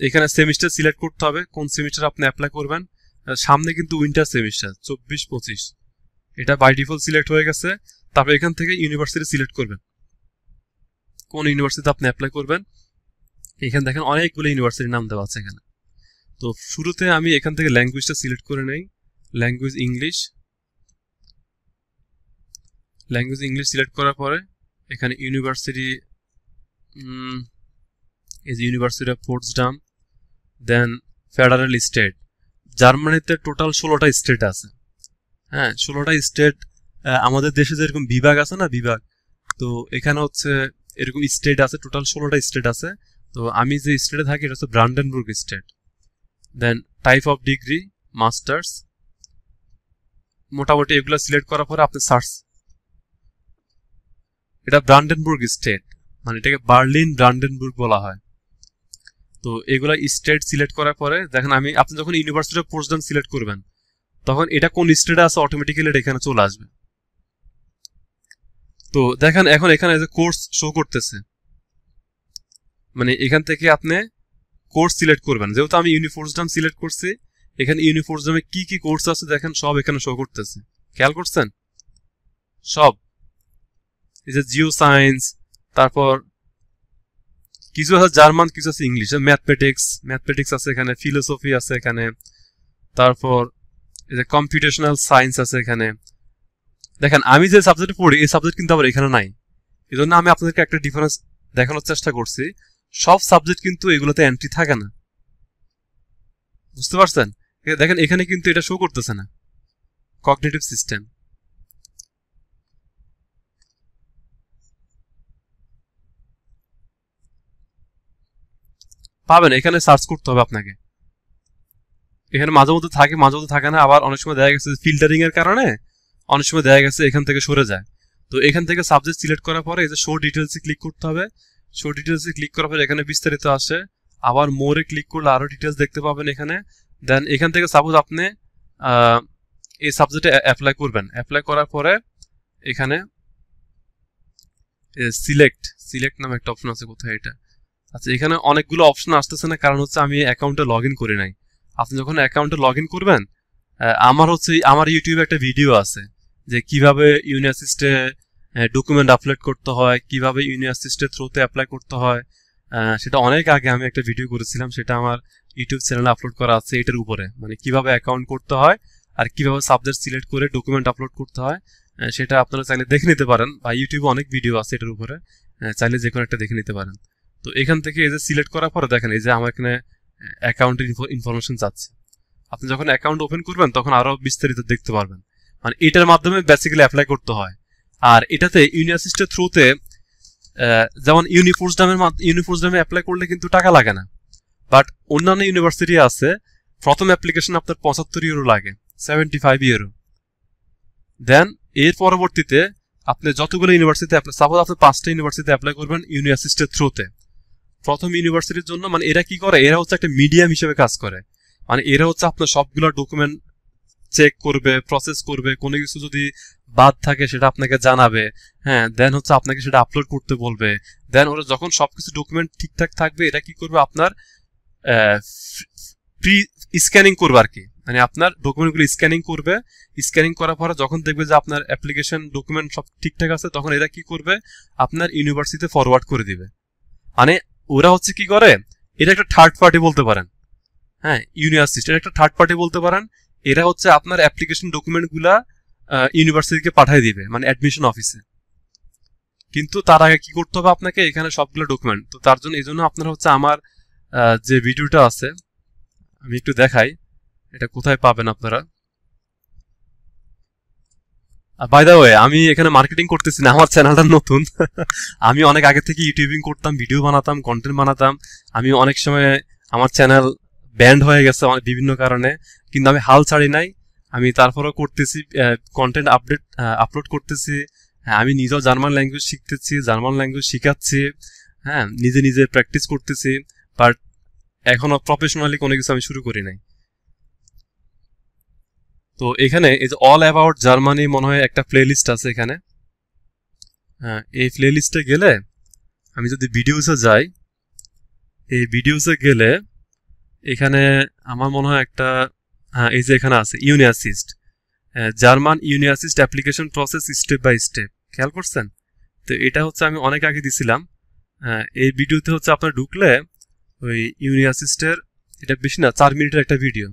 এখানে সেমিস্টার সিলেক্ট করতে হবে, কোন সেমিস্টার আপনি অ্যাপ্লাই করবেন। সামনে কিন্তু উইন্টার সেমিস্টার 24-25, এটা বাই ডিফল্ট সিলেক্ট হয়ে গেছে। তারপর এখান থেকে ইউনিভার্সিটি সিলেক্ট করবেন, কোন ইউনিভার্সিটিতে আপনি অ্যাপ্লাই করবেন। এখানে দেখেন অনেকগুলো ইউনিভার্সিটির নাম দেওয়া আছে এখানে। তো শুরুতে আমি এখান থেকে ল্যাঙ্গুয়েজটা সিলেক্ট করে নেই, language English. Language English select করার পরে এখানে ইউনিভার্সিটি, এই যে university of Potsdam, then federal state. জার্মানিতে টোটাল 16টা স্টেট আছে। হ্যাঁ 16টা স্টেট, আমাদের দেশে যেরকম বিভাগ আছে না বিভাগ, তো এখানে হচ্ছে এরকম স্টেট আছে, টোটাল 16টা স্টেট আছে। তো আমি যে স্টেটে থাকি এটা হচ্ছে Brandenburg state. Then type of degree masters, মোটামুটি এগুলো সিলেক্ট করার পরে আপনি সার্চ, এটা ব্রান্ডেনবুর্গ স্টেট, মানে এটাকে বার্লিন ব্রান্ডেনবুর্গ বলা হয়। তো এগুলা স্টেট সিলেক্ট করার পরে দেখেন আপনি যখন ইউনিভার্সিটি অফ পোটসডাম সিলেক্ট করবেন তখন এটা কোন স্টেটে আছে অটোমেটিক্যালি এটা এখানে চলে আসবে। তো দেখেন এখন এখানে যে কোর্স শো করতেছে, মানে এখান থেকে আপনি কোর্স সিলেক্ট করবেন। যেহেতু আমি ইউনিফোর্সডাম সিলেক্ট করছি, এখানে ইউনিফোর্সডামে কি কি কোর্স আছে দেখেন সব এখানে শো করতেছে, খেয়াল করছেন? সব এই যে জিও সায়েন্স, তারপর কিছু আছে জার্মান, কিছু আছে ইংলিশ, ম্যাথমেটিক্স আছে এখানে, ফিলোসফি আছে এখানে, তারপর এই যে কম্পিউটেশনাল সায়েন্স আছে এখানে। দেখেন আমি যে সাবজেক্টে পড়ি এই সাবজেক্ট কিন্তু আবার এখানে নাই, এই জন্য আমি আপনাদেরকে একটা ডিফারেন্স দেখানোর চেষ্টা করছি। সব সাবজেক্ট কিন্তু এগুলোতে এন্ট্রি থাকে না, বুঝতে পারছেন? দেখেন এখানে কিন্তু এটা শো করতেছে না কগনিটিভ সিস্টেম। পাবেন, এখানে সার্চ করতে হবে আপনাকে। এখানে মাঝে মধ্যে থাকে, মাঝে মধ্যে থাকে না, আবার অনেক সময় দেখা গেছে ফিল্টারিং এর কারণে অনেক সময় দেখা গেছে এখান থেকে সরে যায়। তো এখান থেকে সাবজেক্ট সিলেক্ট করার পরে এই যে শো ডিটেলসে ক্লিক করতে হবে। শো ডিটেলসে ক্লিক করার পরে এখানে বিস্তারিত আসে, আবার মোরে ক্লিক করলে আরো ডিটেলস দেখতে পাবেন এখানে। দেন এখান থেকে সাপোজ আপনি এই সাবজেক্টে অ্যাপ্লাই করবেন, অ্যাপ্লাই করার পরে এখানে সিলেক্ট নামে একটা অপশন আছে, কোথায় এটা? আচ্ছা, এখানে অনেকগুলো অপশন আসতেছে না, কারণ হচ্ছে আমি অ্যাকাউন্টে লগ ইন করি নাই। আপনি যখন অ্যাকাউন্টে লগ ইন করবেন, আমার ইউটিউবে একটা ভিডিও আছে যে কিভাবে ইউনিভার্সিটিতে ডকুমেন্ট আপলোড করতে হয়, কিভাবে ইউনিভার্সিটির থ্রুতে অ্যাপ্লাই করতে হয়। সেটা অনেক আগে আমি একটা ভিডিও করেছিলাম, সেটা আমার ইউটিউব চ্যানেলে আপলোড করা আছে এটার উপরে, মানে কিভাবে অ্যাকাউন্ট করতে হয় আর কিভাবে সাবজেক্ট সিলেক্ট করে ডকুমেন্ট আপলোড করতে হয়। সেটা আপনারা চাইলে দেখে নিতে পারেন, বা ইউটিউবে অনেক ভিডিও আছে এটার উপরে, চাইলে যে কোনো একটা দেখে নিতে পারেন। তো এখান থেকে এই যে সিলেক্ট করার পরে দেখেন এই যে আমার এখানে অ্যাকাউন্টের ইনফরমেশন যাচ্ছে। আপনি যখন অ্যাকাউন্ট ওপেন করবেন তখন আরো বিস্তারিত দেখতে পারবেন, মানে এটার মাধ্যমে বেসিক্যালি অ্যাপ্লাই করতে হয়। আর এটাতে ইউনিভার্সিটির থ্রুতে যেমন ইউনিফোর্সডামে অ্যাপ্লাই করলে কিন্তু টাকা লাগে না, বাট অন্যান্য ইউনিভার্সিটি আছে প্রথম অ্যাপ্লিকেশন আপনার 75 ইউরো লাগে, 75 ইউরো। দেন এর পরবর্তীতে আপনি যতগুলো ইউনিভার্সিটি সাপোজ আপনি 5টা ইউনিভার্সিটি অ্যাপ্লাই করবেন ইউনিভার্সিটির থ্রুতে। প্রথম ইউনিভার্সিটির জন্য মানে এরা কি করে, এরা হচ্ছে একটা মিডিয়াম হিসেবে কাজ করে, মানে এরা হচ্ছে আপনার সবগুলো ডকুমেন্ট চেক করবে, প্রসেস করবে, কোনো কিছু যদি বাদ থাকে সেটা আপনাকে জানাবে। হ্যাঁ, দেন হচ্ছে আপনাকে সেটা আপলোড করতে বলবে। দেন ওরা যখন সবকিছু ডকুমেন্ট ঠিকঠাক থাকবে, এটা কি করবে আপনার প্রি স্ক্যানিং করবে আর কি, মানে আপনার ডকুমেন্টগুলো স্ক্যানিং করবে। স্ক্যানিং করার পরে যখন দেখবে যে আপনার অ্যাপ্লিকেশন ডকুমেন্ট সব ঠিকঠাক আছে, তখন এরা কি করবে আপনার ইউনিভার্সিটিতে ফরওয়ার্ড করে দিবে। মানে ওরা হচ্ছে কি করে, এটা একটা থার্ড পার্টি বলতে পারেন। হ্যাঁ, ইউনিভার্সিটি এটা একটা থার্ড পার্টি বলতে পারেন। এরা হচ্ছে আপনার অ্যাপ্লিকেশন ডকুমেন্টগুলা ইউনিভার্সিটিকে পাঠিয়ে দিবে, মানে অ্যাডমিশন অফিসে। কিন্তু তার আগে কি করতে হবে আপনাকে, এখানে সবগুলো ডকুমেন্ট। তো তার জন্য এই জন্য আপনারা হচ্ছে আমার যে ভিডিওটা আছে আমি একটু দেখাই, এটা কোথায় পাবেন আপনারা। বাই দ্য ওয়ে, আমি এখানে মার্কেটিং করতেছি না, আমার চ্যানেলটা নতুন। আমি অনেক আগে থেকে ইউটিউবিং করতাম, ভিডিও বানাতাম, কন্টেন্ট বানাতাম। আমি অনেক সময় আমার চ্যানেল ব্যান্ড হয়ে গেছে বিভিন্ন কারণে, কিন্তু আমি হাল ছাড়ি নাই। আমি তারপরেও করতেছি, কন্টেন্ট আপলোড করতেছি। হ্যাঁ, আমি নিজেও জার্মান ল্যাঙ্গুয়েজ শিখতেছি, জার্মান ল্যাঙ্গুয়েজ শিখাচ্ছি। হ্যাঁ, নিজে নিজে প্র্যাকটিস করতেছি, বাট এখনো প্রফেশনালি কোনো কিছু আমি শুরু করি নাই। তো এখানে এই যে অল অ্যাবাউট জার্মানি মনে হয় একটা প্লে লিস্ট আছে এখানে। হ্যাঁ, এই প্লে লিস্টে গেলে আমি যদি ভিডিওসে যাই, এই ভিডিওসে গেলে এখানে আমার মনে হয় একটা, হ্যাঁ এই যে এখানে আছে uni assist, German uni assist application process step by step, খেয়াল করছেন? তো এটা হচ্ছে আমি অনেক আগে দিছিলাম। এই ভিডিওতে হচ্ছে আপনার ঢুকলে ওই ইউনিভার্সিস্টের, এটা বেশি না 4 মিনিটের একটা ভিডিও,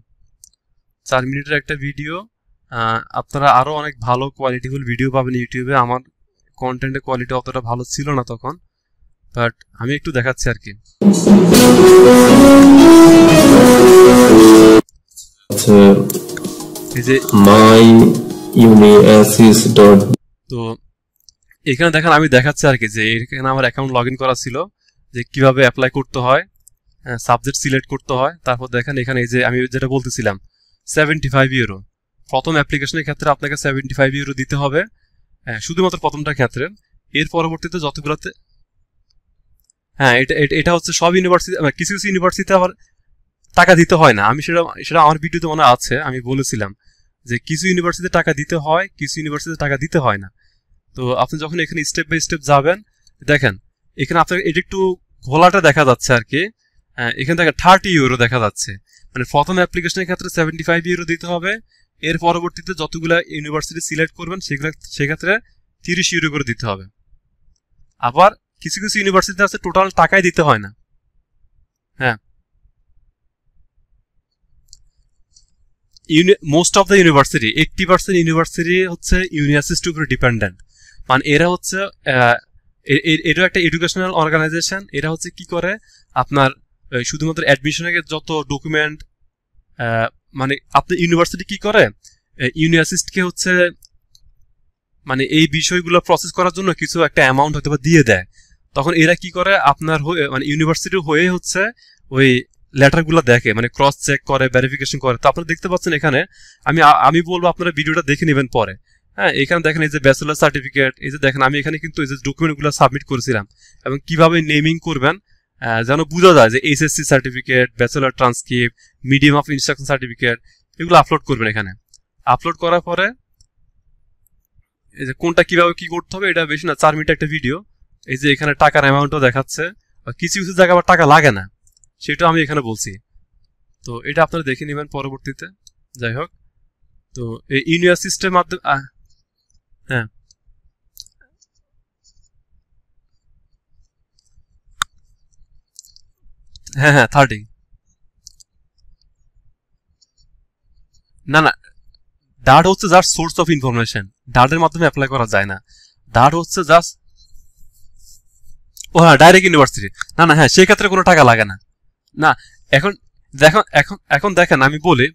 4 মিনিটের একটা ভিডিও। আপনারা আরো অনেক ভালো কোয়ালিটিফুল ভিডিও পাবেন ইউটিউবে। আমার কন্টেন্টের কোয়ালিটি অতটা ভালো ছিল না তখন, বাট আমি একটু দেখাচ্ছি আর কি। এই যে তো এখানে দেখেন আমি দেখাচ্ছি আর কি, যে এখানে আমার অ্যাকাউন্ট লগ ইন করা ছিল, যে কিভাবে অ্যাপ্লাই করতে হয়, সাবজেক্ট সিলেক্ট করতে হয়। তারপর দেখেন এখানে এই যে আমি যেটা বলতেছিলাম 75 ইউরো প্রথম অ্যাপ্লিকেশনের ক্ষেত্রে আপনাকে 75 ইউরো দিতে হবে, শুধুমাত্র প্রথমটার ক্ষেত্রে। এর পরবর্তীতে যতগুলোতে, হ্যাঁ, এটা এটা এটা হচ্ছে সব ইউনিভার্সিটি, কিছু কিছু ইউনিভার্সিটিতে আবার টাকা দিতে হয় না। আমি সেটা সেটা আমার ভিডিওতে মনে আছে, আমি বলেছিলাম যে কিছু ইউনিভার্সিটিতে টাকা দিতে হয়, কিছু ইউনিভার্সিটিতে টাকা দিতে হয় না। তো আপনি যখন এখানে স্টেপ বাই স্টেপ যাবেন, দেখেন এখানে আপনার এটা একটু ঘোলাটা দেখা যাচ্ছে আর কি। এখানে দেখেন 30 ইউরো দেখা যাচ্ছে, মানে প্রথম অ্যাপ্লিকেশনের ক্ষেত্রে 75 ইউরো দিতে হবে। এর পরবর্তীতে যতগুলো ইউনিভার্সিটি সিলেক্ট করবেন সেক্ষেত্রে 30 ইউরো করে দিতে হবে। আবার কিছু কিছু ইউনিভার্সিটি আছে টোটাল টাকাই দিতে হয় না। হ্যাঁ, most of the university 80% university হচ্ছে ইউনিভার্সিটির উপরে ডিপেন্ডেন্ট। মানে এরা হচ্ছে এটা একটা এডুকেশনাল অর্গানাইজেশন। এরা হচ্ছে কি করে, আপনার শুধুমাত্র অ্যাডমিশনের যত ডকুমেন্ট, মানে আপনার ইউনিভার্সিটি কি করে, ইউনিভার্সিটিকে হচ্ছে মানে এই বিষয়গুলো প্রসেস করার জন্য কিছু একটা অ্যামাউন্ট হয়তো দিয়ে দেয়। তখন এরা কি করে, আপনার হয়ে মানে ইউনিভার্সিটির হয়ে হচ্ছে ওই লেটারগুলো দেখে, মানে ক্রস চেক করে, ভেরিফিকেশন করে। তো আপনারা দেখতে পাচ্ছেন এখানে, আমি বলবো আপনারা ভিডিওটা দেখে নেবেন পরে। হ্যাঁ, এখানে দেখেন এই যে ব্যাচেলার সার্টিফিকেট, এই যে দেখেন আমি এখানে কিন্তু এই যে ডকুমেন্টগুলো সাবমিট করেছিলাম, এবং কিভাবে নেমিং করবেন যেন বোঝা যায় যে HSC certificate, bachelor transcript, medium of instruction certificate, এগুলো আপলোড করবেন এখানে। আপলোড করার পরে এই যে কোনটা কিভাবে কি করতে হবে, এটা বেশি না 4 মিনিট একটা ভিডিও। এই যে এখানে টাকার অ্যামাউন্টও দেখাচ্ছে, কিছু কিছু জায়গায় আবার টাকা লাগে না, সেটা আমি এখানে বলছি। তো এটা আপনারা দেখে নেবেন পরবর্তীতে। যাই হোক, তো এই ইউনিভার্সিটির মাধ্যমে হ্যাঁ হ্যাঁ হ্যাঁ 30। না না, ডাট হচ্ছে জাস্ট সোর্স অফ ইনফরমেশন, ডাটের মাধ্যমে অ্যাপ্লাই করা যায় না। ডাট হচ্ছে জাস্ট, ও হ্যাঁ, ডাইরেক্ট ইউনিভার্সিটি। না না, হ্যাঁ সেক্ষেত্রে কোনো টাকা লাগে না। না, এখন দেখুন, এখন দেখেন আমি বলি,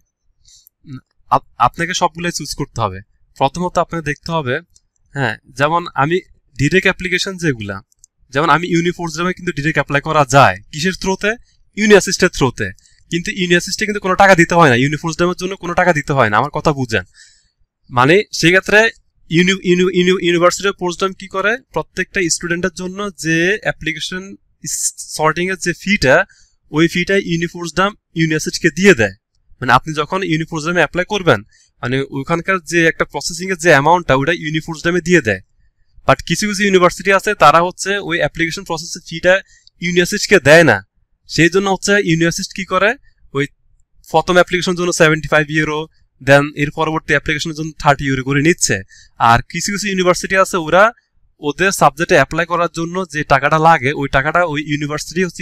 আপনাকে সবগুলোই চুজ করতে হবে। প্রথমত আপনাকে দেখতে হবে, হ্যাঁ যেমন আমি ডিরেক্ট অ্যাপ্লিকেশন যেগুলা, যেমন আমি ইউনিফোর্সডামে কিন্তু ডিরেক্ট অ্যাপ্লাই করা যায় কিসের থ্রুতে, ইউনিঅ্যাসিস্টের থ্রুতে। কিন্তু ইউনিঅ্যাসিস্টে কিন্তু কোনো টাকা দিতে হয় না, ইউনিফোর্সডামের জন্য কোনো টাকা দিতে হয় না, আমার কথা বুঝেন। মানে সেক্ষেত্রে ইউনিভার্সিটির পোস্টডাম কি করে, প্রত্যেকটা স্টুডেন্টের জন্য যে অ্যাপ্লিকেশন সর্টিং এর যে ফিটা, ওই ফিটা ইউনিফোর্সডাম ইউনিভার্সিটিকে দিয়ে দেয়। মানে আপনি যখন ইউনিফোর্সডামে অ্যাপ্লাই করবেন, মানে ওইখানকার যে একটা প্রসেসিং এর যে অ্যামাউন্টটা, ওইটা ইউনিফোর্সডামে দিয়ে দেয়। বাট কিছু কিছু ইউনিভার্সিটি আছে তারা হচ্ছে ওই অ্যাপ্লিকেশন প্রসেসের ফিটা ইউনিভার্সিটিকে দেয় না। সেই জন্য হচ্ছে ইউনিভার্সিটি কি করে, ওই প্রথম অ্যাপ্লিকেশনের জন্য 75 ইউরো, দেন এর পরবর্তী অ্যাপ্লিকেশনের জন্য 30 ইউরো করে নিচ্ছে। আর কিছু কিছু ইউনিভার্সিটি আছে ওরা ওদের সাবজেক্টে অ্যাপ্লাই করার জন্য যে টাকাটা লাগে, ওই টাকাটা ওই ইউনিভার্সিটি হচ্ছে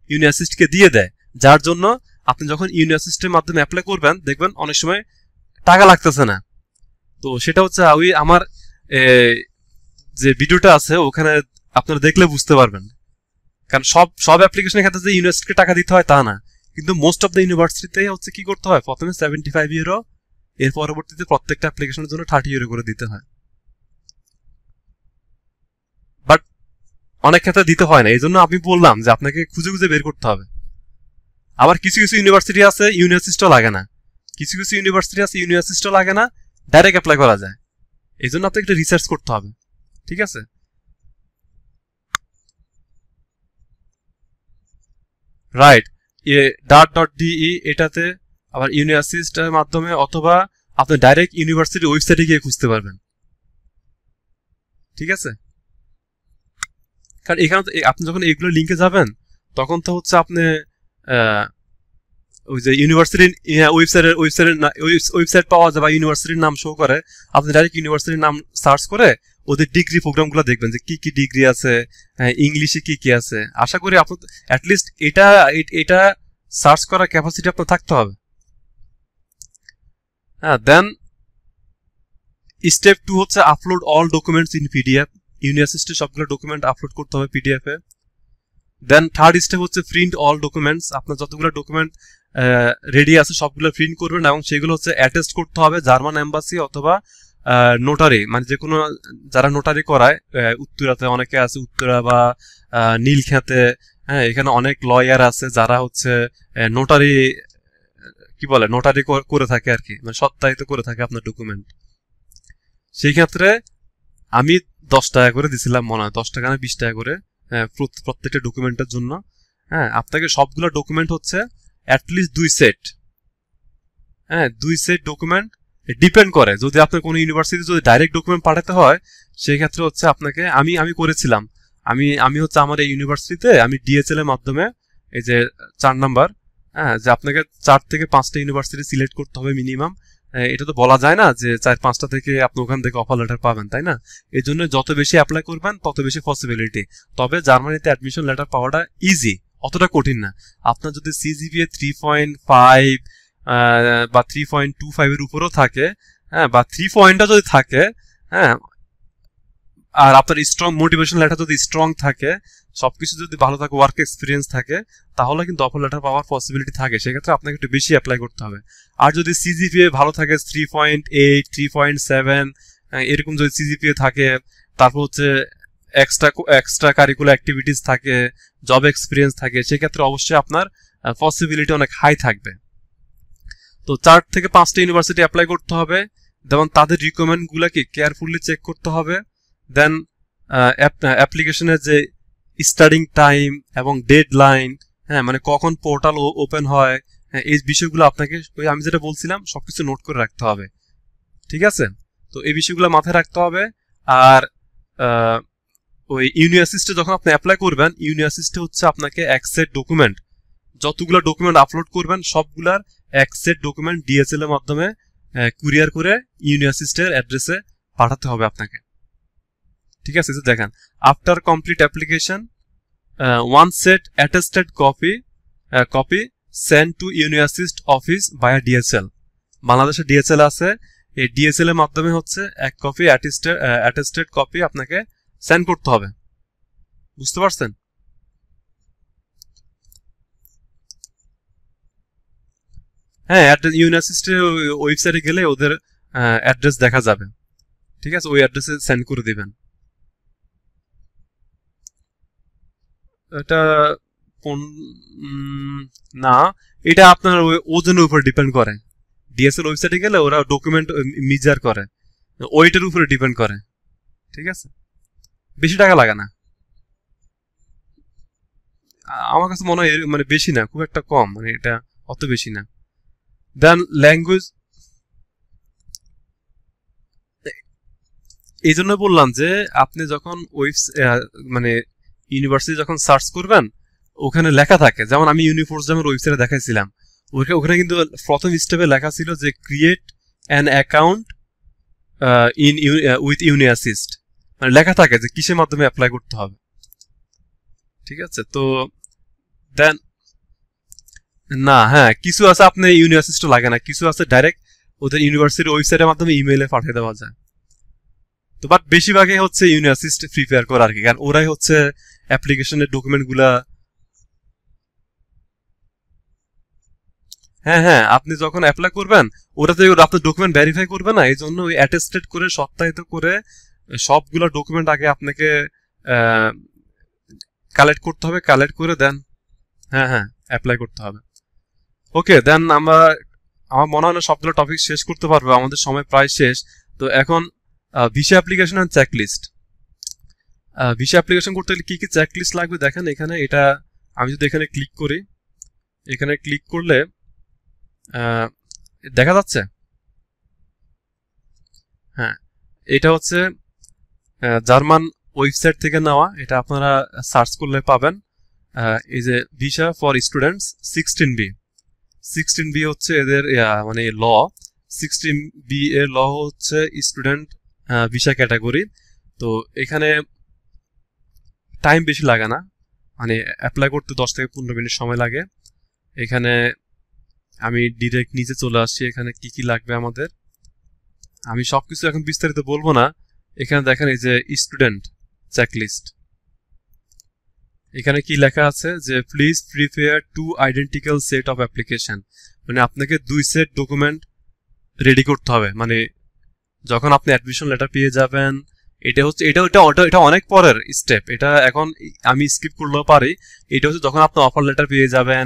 ইউনিভার্সিটিকে দিয়ে দেয়। যার জন্য আপনি যখন ইউনিভার্সিটির মাধ্যমে অ্যাপ্লাই করবেন, দেখবেন অনেক সময় টাকা লাগতেছে না। তো সেটা হচ্ছে ওই আমার যে ভিডিওটা আছে ওখানে আপনারা দেখলে বুঝতে পারবেন। কারণ সব সব অ্যাপ্লিকেশনের ক্ষেত্রে যে ইউনিভার্সিটিকে টাকা দিতে হয় তা না, কিন্তু মোস্ট অফ দ্য ইউনিভার্সিটিতে হচ্ছে কি করতে হয়, প্রথমে 75 ইউরো, এর পরবর্তীতে প্রত্যেকটা অ্যাপ্লিকেশনের জন্য 30 ইউরো করে দিতে হয়। বাট অনেক ক্ষেত্রে দিতে হয় না, এই জন্য আমি বললাম যে আপনাকে খুঁজে খুঁজে বের করতে হবে। আবার কিছু কিছু ইউনিভার্সিটি আছে ইউনিভার্সিটিও লাগে না, কিছু কিছু ইউনিভার্সিটি আছে ইউনিভার্সিটিও লাগে না, ডাইরেক্ট অ্যাপ্লাই করা যায়। এই জন্য আপনাকে একটা রিসার্চ করতে হবে, ঠিক আছে। রাইট, ডাট.ডিই এটাতে, আবার ইউনিভার্সিটির মাধ্যমে, অথবা আপনি ডাইরেক্ট ইউনিভার্সিটি ওয়েবসাইটে গিয়ে খুঁজতে পারবেন, ঠিক আছে। কারণ এখানে আপনি যখন এগুলো লিঙ্কে যাবেন, তখন তো হচ্ছে আপনি ওই যে ইউনিভার্সিটির ওয়েবসাইট পাওয়া যায় বা ইউনিভার্সিটির নাম শো করে, আপনি ডাইরেক্ট ইউনিভার্সিটির নাম সার্চ করে ওদের ডিগ্রি প্রোগ্রামগুলো দেখবেন যে কি কি ডিগ্রি আছে, ইংলিশে কি কি আছে। আশা করি আপনার অ্যাটলিস্ট এটা সার্চ করার ক্যাপাসিটি আপনার থাকতে হবে। হ্যাঁ, দেন স্টেপ 2 হচ্ছে upload all documents in PDF. ইউনিভার্সিটির সবগুলো ডকুমেন্ট আপলোড করতে হবে পিডিএফ এ। দেন থার্ড স্টেপ হচ্ছে প্রিন্ট অল ডকুমেন্টস। আপনার যতগুলো ডকুমেন্ট রেডি আছে সবগুলো প্রিন্ট করবেন, এবং সেগুলো হচ্ছে অ্যাটেস্ট করতে হবে জার্মান এম্বাসি অথবা নোটারি, মানে যে কোনো যারা নোটারি করায়। উত্তরাতে অনেকে আছে, উত্তরা বা নীলক্ষেতে, হ্যাঁ এখানে অনেক লয়ার আছে যারা হচ্ছে নোটারি কি বলে, নোটারি করে থাকে আর কি, মানে সত্যায়িত করে থাকে আপনার ডকুমেন্ট। সেই ক্ষেত্রে আমি 10 টাকা করে দিছিলাম, মনে হয় 10 টাকা না 20 টাকা করে প্রত্যেকটা ডকুমেন্টের জন্য। হ্যাঁ, আপনাকে সবগুলো ডকুমেন্ট হচ্ছে অ্যাটলিস্ট 2 সেট, হ্যাঁ 2 সেট ডকুমেন্ট। ডিপেন্ড করে যদি আপনার কোনো ইউনিভার্সিটি যদি ডাইরেক্ট ডকুমেন্ট পাঠাতে হয় সেই ক্ষেত্রে হচ্ছে আপনাকে আমি করেছিলাম, আমি হচ্ছে আমার এই ইউনিভার্সিটিতে আমি ডিএচএল এর মাধ্যমে এই যে 4 নাম্বার, হ্যাঁ যে আপনাকে 4 থেকে 5টা ইউনিভার্সিটি সিলেক্ট করতে হবে মিনিমাম। এটা তো বলা যায় না যে 4-5টা থেকে আপনি ওখান থেকে অফার লেটার পাবেন, তাই না? এই জন্য যত বেশি অ্যাপ্লাই করবেন তত বেশি পসিবিলিটি। তবে জার্মানিতে অ্যাডমিশন লেটার পাওয়াটা ইজি, অতটা কঠিন না। আপনার যদি সিজিপিএ 3.5 বা 3.25 এর উপরেও থাকে, হ্যাঁ বা 3 পয়েন্টটা যদি থাকে, হ্যাঁ আর আপনার স্ট্রং মোটিভেশন লেটার যদি স্ট্রং থাকে, সবকিছু যদি ভালো থাকে, ওয়ার্ক এক্সপিরিয়েন্স থাকে, তাহলে কিন্তু অফার লেটার পাওয়ার পসিবিলিটি থাকে। সেক্ষেত্রে আপনাকে একটু বেশি অ্যাপ্লাই করতে হবে। আর যদি সিজিপিএ ভালো থাকে 3.8 3.7 এরকম যদি সিজিপিএ থাকে, তারপর হচ্ছে এক্সট্রা কারিকুলার অ্যাক্টিভিটিস থাকে, জব এক্সপিরিয়েন্স থাকে, সেক্ষেত্রে অবশ্যই আপনার পসিবিলিটি অনেক হাই থাকবে। তো 4 থেকে 5টা ইউনিভার্সিটি অ্যাপ্লাই করতে হবে, যেমন তাদের রিকমেন্ডগুলোকে কেয়ারফুলি চেক করতে হবে। দেন অ্যাপ্লিকেশনের যে স্টার্টিং টাইম এবং ডেডলাইন, হ্যাঁ মানে কখন পোর্টাল ওপেন হয়, এই বিষয়গুলো আপনাকে ওই আমি যেটা বলছিলাম সবকিছু নোট করে রাখতে হবে, ঠিক আছে? তো এই বিষয়গুলো মাথায় রাখতে হবে। আর ওই ইউনিভার্সিটিতে যখন আপনি অ্যাপ্লাই করবেন, ইউনিভার্সিটি হচ্ছে আপনাকে এক সেট ডকুমেন্ট, যতগুলো ডকুমেন্ট আপলোড করবেন সবগুলার এক সেট ডকুমেন্ট ডিএচএল এর মাধ্যমে কুরিয়ার করে ইউনিভার্সিটির অ্যাড্রেসে পাঠাতে হবে আপনাকে, ঠিক আছে? দেখেন, after complete application 1 set attested copy send to university office বায়া ডিএচএল। বাংলাদেশে ডিএচএল আছে, এই ডিএচএল এর মাধ্যমে হচ্ছে 1 কপি অ্যাটেস্টেড কপি আপনাকে সেন্ড করতে হবে। বুঝতে পারছেন? হ্যাঁ, ইউনিভার্সিটির ওয়েবসাইটে গেলে ওদের অ্যাড্রেস দেখা যাবে, ঠিক আছে? ওই অ্যাড্রেসে সেন্ড করে দিবেন। এটা না, এটা আপনার ওজনের উপর ডিপেন্ড করে। ডিএসএল ওয়েবসাইটে গেলে ওরা ডকুমেন্ট মেজার করে, ওয়েটের উপরে ডিপেন্ড করে, ঠিক আছে? বেশি টাকা লাগে না আমার কাছে মনে হয়, মানে বেশি না, খুব একটা কম, মানে এটা অত বেশি না। দেন ল্যাঙ্গুয়েজ, এই জন্য বললাম যে আপনি যখন মানে ইউনিভার্সিটি যখন সার্চ করবেন ওখানে লেখা থাকে, যেমন আমি ইউনিফোর্স যেমন ওয়েবসাইটে দেখাইছিলাম, ওখানে কিন্তু প্রথম স্টেপে লেখা ছিল যে create an account in with uni assist, মানে লেখা থাকে যে কিসের মাধ্যমে অ্যাপ্লাই করতে হবে, ঠিক আছে? তো দেন না, হ্যাঁ কিছু আছে আপনি ইউনিঅ্যাসিস্ট লাগে না, কিছু আছে ডাইরেক্ট ওদের ইউনিভার্সিটির ওয়েবসাইটের মাধ্যমে ইমেইলে পাঠিয়ে দেওয়া যায়। তো বাট বেশিরভাগই হচ্ছে ইউনিভার্সিটি প্রিপেয়ার করা আর কি, কারণ ওরাই হচ্ছে অ্যাপ্লিকেশনের ডকুমেন্ট গুলা। হ্যাঁ হ্যাঁ, আপনি যখন অ্যাপ্লাই করবেন ওটাতে আপনার ডকুমেন্ট ভেরিফাই করবে না, এই জন্য ওই অ্যাটেস্টেড করে সত্যায়িত করে সবগুলো ডকুমেন্ট আগে আপনাকে কালেক্ট করতে হবে, কালেক্ট করে দেন হ্যাঁ হ্যাঁ অ্যাপ্লাই করতে হবে। ওকে, দেন আমার মনে হয় না সবগুলো টপিক শেষ করতে পারবো, আমাদের সময় প্রায় শেষ। তো এখন visa application and checklist. Visa application করতে গেলে কি কি চেকলিস্ট লাগবে দেখেন এখানে। এটা আমি যদি এখানে ক্লিক করি, এখানে ক্লিক করলে দেখা যাচ্ছে, হ্যাঁ এটা হচ্ছে জার্মান ওয়েবসাইট থেকে নেওয়া, এটা আপনারা সার্চ করলে পাবেন। এই যে ভিসা ফর স্টুডেন্টস 16B হচ্ছে এদের মানে ল। 16B এর ল হচ্ছে স্টুডেন্ট ভিসা ক্যাটাগরি। তো এখানে টাইম বেশি লাগে না, মানে অ্যাপ্লাই করতে 10 থেকে 15 মিনিট সময় লাগে। এখানে আমি ডিরেক্ট নিচে চলে আসছি, এখানে কি কি লাগবে আমাদের আমি সবকিছু এখন বিস্তারিত বলবো না। এখানে দেখেন এই যে স্টুডেন্ট চেকলিস্ট, এখানে কি লেখা আছে যে please prepare 2 identical set of application, মানে আপনাকে 2 সেট ডকুমেন্ট রেডি করতে হবে। মানে যখন আপনি অ্যাডমিশন লেটার পেয়ে যাবেন, এটা হচ্ছে এটা অনেক পরের স্টেপ, এটা এখন আমি স্কিপ করলেও পারি। এটা হচ্ছে যখন আপনি অফার লেটার পেয়ে যাবেন,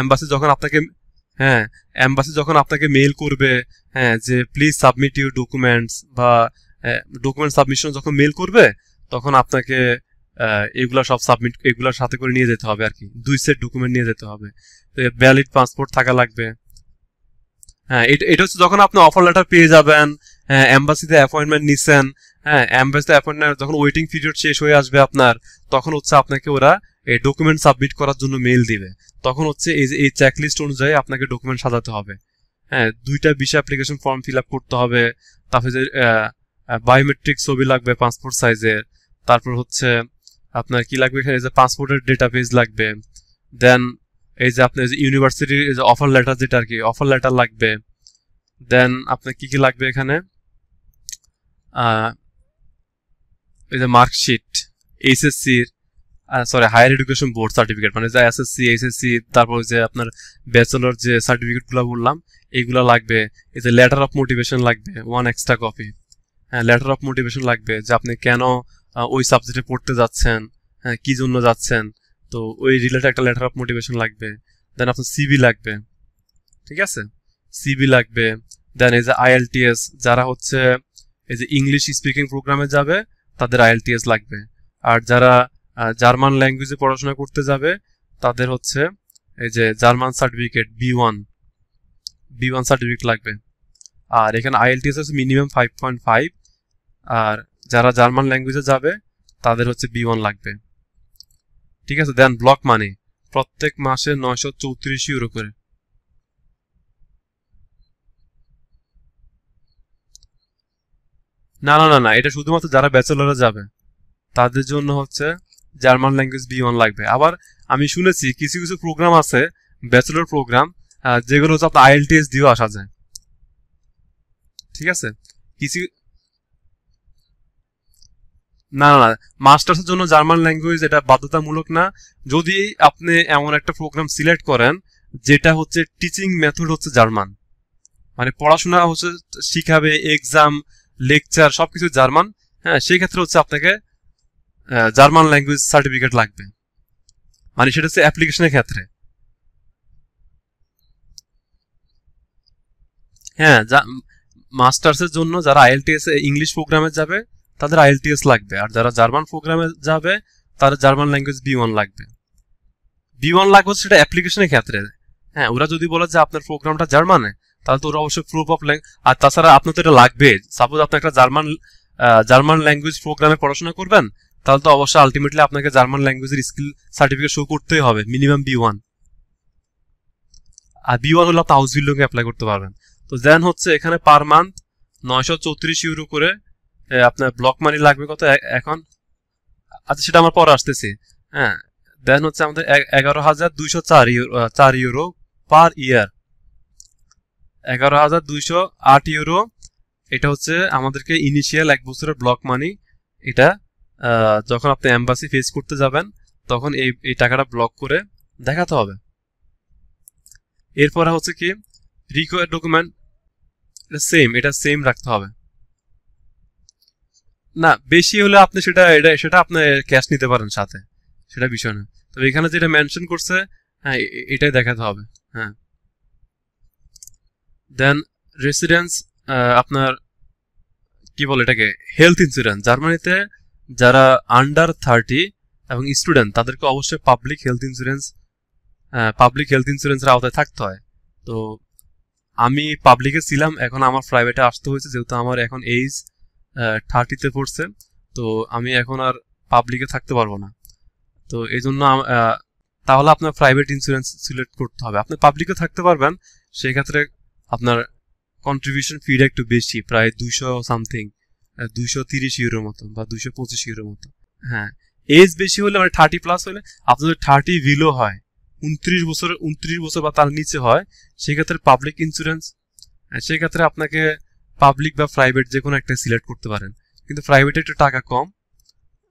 এমবাসি যখন আপনাকে এমবাসি যখন আপনাকে মেইল করবে, হ্যাঁ যে প্লিজ সাবমিট ইউর ডকুমেন্টস, বা ডকুমেন্ট সাবমিশন যখন মেইল করবে তখন আপনাকে এগুলা সব সাবমিট এগুলার সাথে করে নিয়ে যেতে হবে আর কি, 2 সেট ডকুমেন্ট নিয়ে যেতে হবে। তো ভ্যালিড পাসপোর্ট থাকা লাগবে। হ্যাঁ, এটা হচ্ছে যখন আপনি অফার লেটার পেয়ে যাবেন, হ্যাঁ এম্বাসিতে অ্যাপয়েন্টমেন্ট নিছেন, হ্যাঁ এম্বাসিতে অ্যাপয়েন্টমেন্ট যখন ওয়েটিং পিরিয়ড শেষ হয়ে আসবে আপনার, তখন হচ্ছে আপনাকে ওরা এই ডকুমেন্ট সাবমিট করার জন্য মেইল দিবে। তখন হচ্ছে এই চেকলিস্ট অনুযায়ী আপনাকে ডকুমেন্ট সাজাতে হবে। হ্যাঁ, 2টা visa application form fill up করতে হবে। তারপরে যে বায়োমেট্রিক ছবি লাগবে পাসপোর্ট সাইজের। তারপর হচ্ছে আপনার কি লাগবে এখানে, যে পাসপোর্টের ডেটাবেজ লাগবে। দেন এই যে আপনার ইউনিভার্সিটির যে অফার লেটার, যেটা আর কি অফার লেটার লাগবে। দেন আপনার কি কি লাগবে এখানে, এই যে মার্কশিট, এইচএসসির sorry higher education board certificate, মানে যে এসএসসি এইচএসসি, তারপর যে আপনার ব্যাচেলর যে সার্টিফিকেটগুলো বললাম এইগুলো লাগবে। এই যে লেটার অফ মোটিভেশন লাগবে 1 এক্সট্রা কপি। হ্যাঁ, লেটার অফ মোটিভেশন লাগবে যে আপনি কেন ওই সাবজেক্টে পড়তে যাচ্ছেন, হ্যাঁ কি জন্য যাচ্ছেন, তো ওই রিলেটেড একটা লেটার অফ মোটিভেশন লাগবে। দেন আপনার সিভি লাগবে, ঠিক আছে, সিভি লাগবে। দেন এই যে আইএলটিএস, যারা হচ্ছে এই যে ইংলিশ স্পিকিং প্রোগ্রামে যাবে তাদের আইএলটিএস লাগবে। আর যারা জার্মান ল্যাঙ্গুয়েজে পড়াশোনা করতে যাবে তাদের হচ্ছে এই যে German certificate B one certificate লাগবে। আর এখানে আইএলটিএস হচ্ছে মিনিমাম 5.5। আর যারা জার্মান ল্যাঙ্গুয়েজে যাবে তাদের হচ্ছে B1 লাগবে, ঠিক আছে। দেন ব্লক মানি প্রত্যেক মাসে 934 ইউরো করে। না না না না, এটা শুধুমাত্র যারা ব্যাচেলরে যাবে তাদের জন্য হচ্ছে জার্মান ল্যাঙ্গুয়েজ B1 লাগবে। আবার আমি শুনেছি কিছু কিছু প্রোগ্রাম আছে, ব্যাচেলর প্রোগ্রাম, যেগুলো হচ্ছে আপনার আইএলটিএস দিয়েও আসা যায়, ঠিক আছে। কিছু না না না, মাস্টার্সের জন্য জার্মান ল্যাঙ্গুয়েজ এটা বাধ্যতামূলক না। যদি আপনি এমন একটা প্রোগ্রাম সিলেক্ট করেন যেটা হচ্ছে টিচিং মেথড হচ্ছে জার্মান, মানে পড়াশোনা হচ্ছে শিখাবে, এক্সাম লেকচার সবকিছু জার্মান, হ্যাঁ সেই ক্ষেত্রে হচ্ছে আপনাকে জার্মান ল্যাঙ্গুয়েজ সার্টিফিকেট লাগবে, মানে সেটা হচ্ছে অ্যাপ্লিকেশনের ক্ষেত্রে। হ্যাঁ, মাস্টার্সের জন্য যারা আইএলটিএস ইংলিশ প্রোগ্রামে যাবে তাদের আইএলটিএস লাগবে, আর যারা জার্মান প্রোগ্রামে যাবে তাদের জার্মান ল্যাঙ্গুয়েজ B1 লাগবে। B1 লাগবে সেটা অ্যাপ্লিকেশনের ক্ষেত্রে। হ্যাঁ, ওরা যদি বলে যে আপনার প্রোগ্রামটা জার্মানে, তাহলে তো ওরা অবশ্যই প্রুফ অফ ল্যাঙ্গুয়েজ, আর তাছাড়া আপনার তো এটা লাগবে। সাপোজ আপনি একটা জার্মান ল্যাঙ্গুয়েজ প্রোগ্রামে পড়াশোনা করবেন, তাহলে তো অবশ্যই আলটিমেটলি আপনাকে জার্মান ল্যাঙ্গুয়েজের স্কিল সার্টিফিকেট শো করতেই হবে, মিনিমাম B1। আর B1 হলে আপনি হাউস বিল্ডিং অ্যাপ্লাই করতে পারবেন। তো দেন হচ্ছে এখানে পার মান্থ 934 ইউরো করে আপনার ব্লক মানি লাগবে কত এখন, আচ্ছা সেটা আমার পরে আসতেছি। হ্যাঁ, দেন হচ্ছে আমাদের 11,204 ইউরো পার ইয়ার, 11,208 ইউরো। এটা হচ্ছে আমাদেরকে ইনিশিয়াল 1 বছরের ব্লক মানি। এটা যখন আপনি এম্বাসি ফেস করতে যাবেন তখন এই টাকাটা ব্লক করে দেখাতে হবে। এরপরে হচ্ছে কি রিকোয়ার্ড ডকুমেন্ট, এটা সেম রাখতে হবে। না বেশি হলে আপনি সেটা আপনি ক্যাশ নিতে পারেন সাথে, সেটা বিষয় না। তবে এখানে যেটা মেনশন করছে, হ্যাঁ এটাই দেখাতে হবে। হ্যাঁ, দেন রেসিডেন্স, আপনার কি বলে এটাকে, হেলথ ইন্স্যুরেন্স। জার্মানিতে যারা আন্ডার 30 এবং স্টুডেন্ট তাদেরকে অবশ্যই পাবলিক হেলথ ইন্স্যুরেন্সের আওতায় থাকতে হয়। তো আমি পাবলিকে ছিলাম, এখন আমার প্রাইভেটে আসতে হয়েছে যেহেতু আমার এখন এজ 30-তে পড়ছে। তো আমি এখন আর পাবলিকে থাকতে পারবো না। তো এই জন্য তাহলে আপনার প্রাইভেট ইন্স্যুরেন্স সিলেক্ট করতে হবে। আপনি পাবলিকে থাকতে পারবেন, সেক্ষেত্রে আপনার কন্ট্রিবিউশন ফিটা একটু বেশি, প্রায় 200 সামথিং, 230 ইউরোর মতো বা 225 ইউরোর মতো। হ্যাঁ, এজ বেশি হলে মানে 30+ হলে, আপনার যদি 30 বিলো হয়, 29 বছর বা তার নিচে হয়, সেক্ষেত্রে পাবলিক ইন্স্যুরেন্স, সেক্ষেত্রে আপনাকে পাবলিক বা প্রাইভেট যে কোনো একটা সিলেক্ট করতে পারেন। কিন্তু প্রাইভেটে একটু টাকা কম,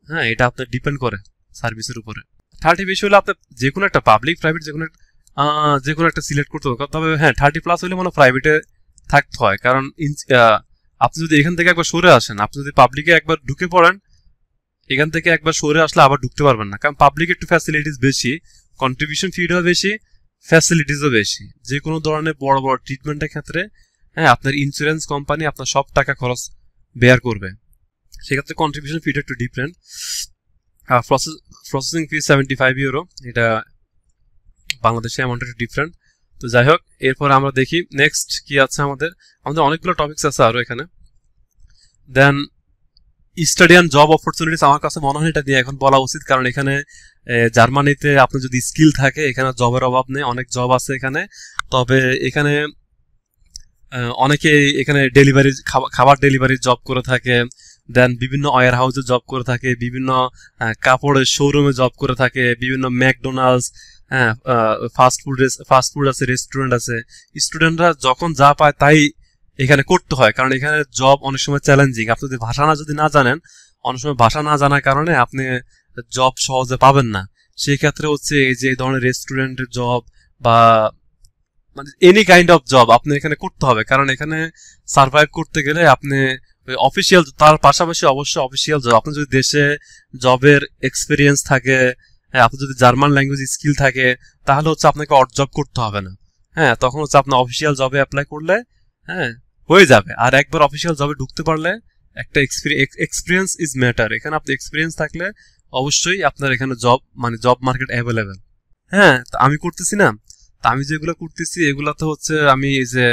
হ্যাঁ এটা আপনার ডিপেন্ড করে সার্ভিসের উপরে। 30 বেশি হলে আপনার যে কোনো একটা পাবলিক প্রাইভেট যে কোনো একটা সিলেক্ট করতে হবে। তবে হ্যাঁ 30+ হলে মানে প্রাইভেটে থাকতে হয়, কারণ আপনি যদি এখান থেকে একবার সরে আসেন, আপনি যদি পাবলিকে একবার ঢুকে পড়েন, এখান থেকে একবার সরে আসলে আবার ঢুকতে পারবেন না, কারণ পাবলিক একটু ফ্যাসিলিটিস বেশি, কন্ট্রিবিউশন ফিটাও বেশি, ফ্যাসিলিটিসও বেশি। যে কোনো ধরনের বড় বড় ট্রিটমেন্টের ক্ষেত্রে হ্যাঁ আপনার ইন্স্যুরেন্স কোম্পানি আপনার সব টাকা খরচ বেয়ার করবে, সেক্ষেত্রে কন্ট্রিবিউশন ফিটা একটু ডিফারেন্ট। প্রসেসিং ফি 75 ইউরো, এটা বাংলাদেশে অ্যামাউন্ট একটু ডিফারেন্ট। তো যাই হোক, এরপর আমরা দেখি নেক্সট কি আছে আমাদের। আমাদের অনেকগুলো টপিকস আছে আরো এখানে। দেন স্টাডি অ্যান্ড জব অপরচুনিটিস, আমার কাছে মনে হয় এটা নিয়ে এখন বলা উচিত, কারণ এখানে জার্মানিতে আপনার যদি স্কিল থাকে এখানে জবের অভাব নেই, অনেক জব আছে এখানে। তবে এখানে অনেকে এখানে ডেলিভারি, খাবার ডেলিভারি জব করে থাকে, দেন বিভিন্ন ওয়্যার হাউসে জব করে থাকে, বিভিন্ন কাপড়ের শোরুমে জব করে থাকে, বিভিন্ন ম্যাকডোনাল্ডস, হ্যাঁ, ফাস্ট ফুড আছে, রেস্টুরেন্ট আছে। স্টুডেন্টরা যখন যা পায় তাই এখানে করতে হয়, কারণ এখানে জব অনেক সময় চ্যালেঞ্জিং। আপনি যদি ভাষা যদি না জানেন, অনেক সময় ভাষা না জানার কারণে আপনি জব সহজে পাবেন না। সেই ক্ষেত্রে হচ্ছে এই যে ধরনের রেস্টুরেন্টের জব বা মানে এনি কাইন্ড অফ জব আপনি এখানে করতে হবে, কারণ এখানে সার্ভাইভ করতে গেলে আপনি অফিসিয়াল, তার পাশাপাশি অবশ্যই অফিসিয়াল জব। আপনি যদি দেশে জবের এক্সপিরিয়েন্স থাকে, হ্যাঁ, আপনার যদি জার্মান ল্যাঙ্গুয়েজ স্কিল থাকে, তাহলে হচ্ছে আপনাকে অড জব করতে হবে না। হ্যাঁ, তখন হচ্ছে আপনার অফিসিয়াল জবে অ্যাপ্লাই করলে হ্যাঁ হয়ে যাবে। আর একবার অফিসিয়াল জবে ঢুকতে পারলে একটা এক্সপিরিয়েন্স ইজ ম্যাটার। এখানে আপনি এক্সপিরিয়েন্স থাকলে অবশ্যই আপনার এখানে জব, মানে জব মার্কেট অ্যাভেলেবেল। হ্যাঁ, আমি করতেছি না, আমি যেগুলো করতেছি এগুলো তো হচ্ছে আমি এই যে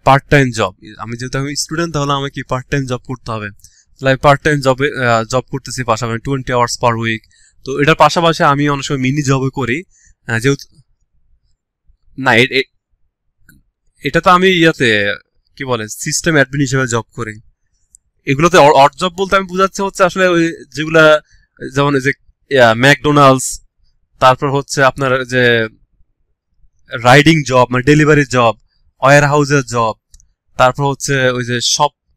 পার্ট টাইম জব। আমি যেহেতু আমি স্টুডেন্ট, তাহলে আমাকে পার্ট টাইম জব করতে হবে। তাহলে আমি পার্ট টাইম জব করতেছি পাশাপাশি 20 আওয়ার্স পার উইক। তো এটার পাশাপাশি আমি অনেক সময় মিনি জবও করি, যেহেতু না এটা তো আমি ইয়াতে কি বলে সিস্টেম অ্যাডমিন হিসেবে জব করি। এগুলোতে অড জব বলতে আমি বুঝাচ্ছি হচ্ছে আসলে ওই যেগুলা, যেমন এই যে ম্যাকডোনাল্ডস, তারপর হচ্ছে আপনার যে রাইডিং জব, মানে ডেলিভারি জব, ওয়্যার হাউসের জব, তারপর হচ্ছে ওই যে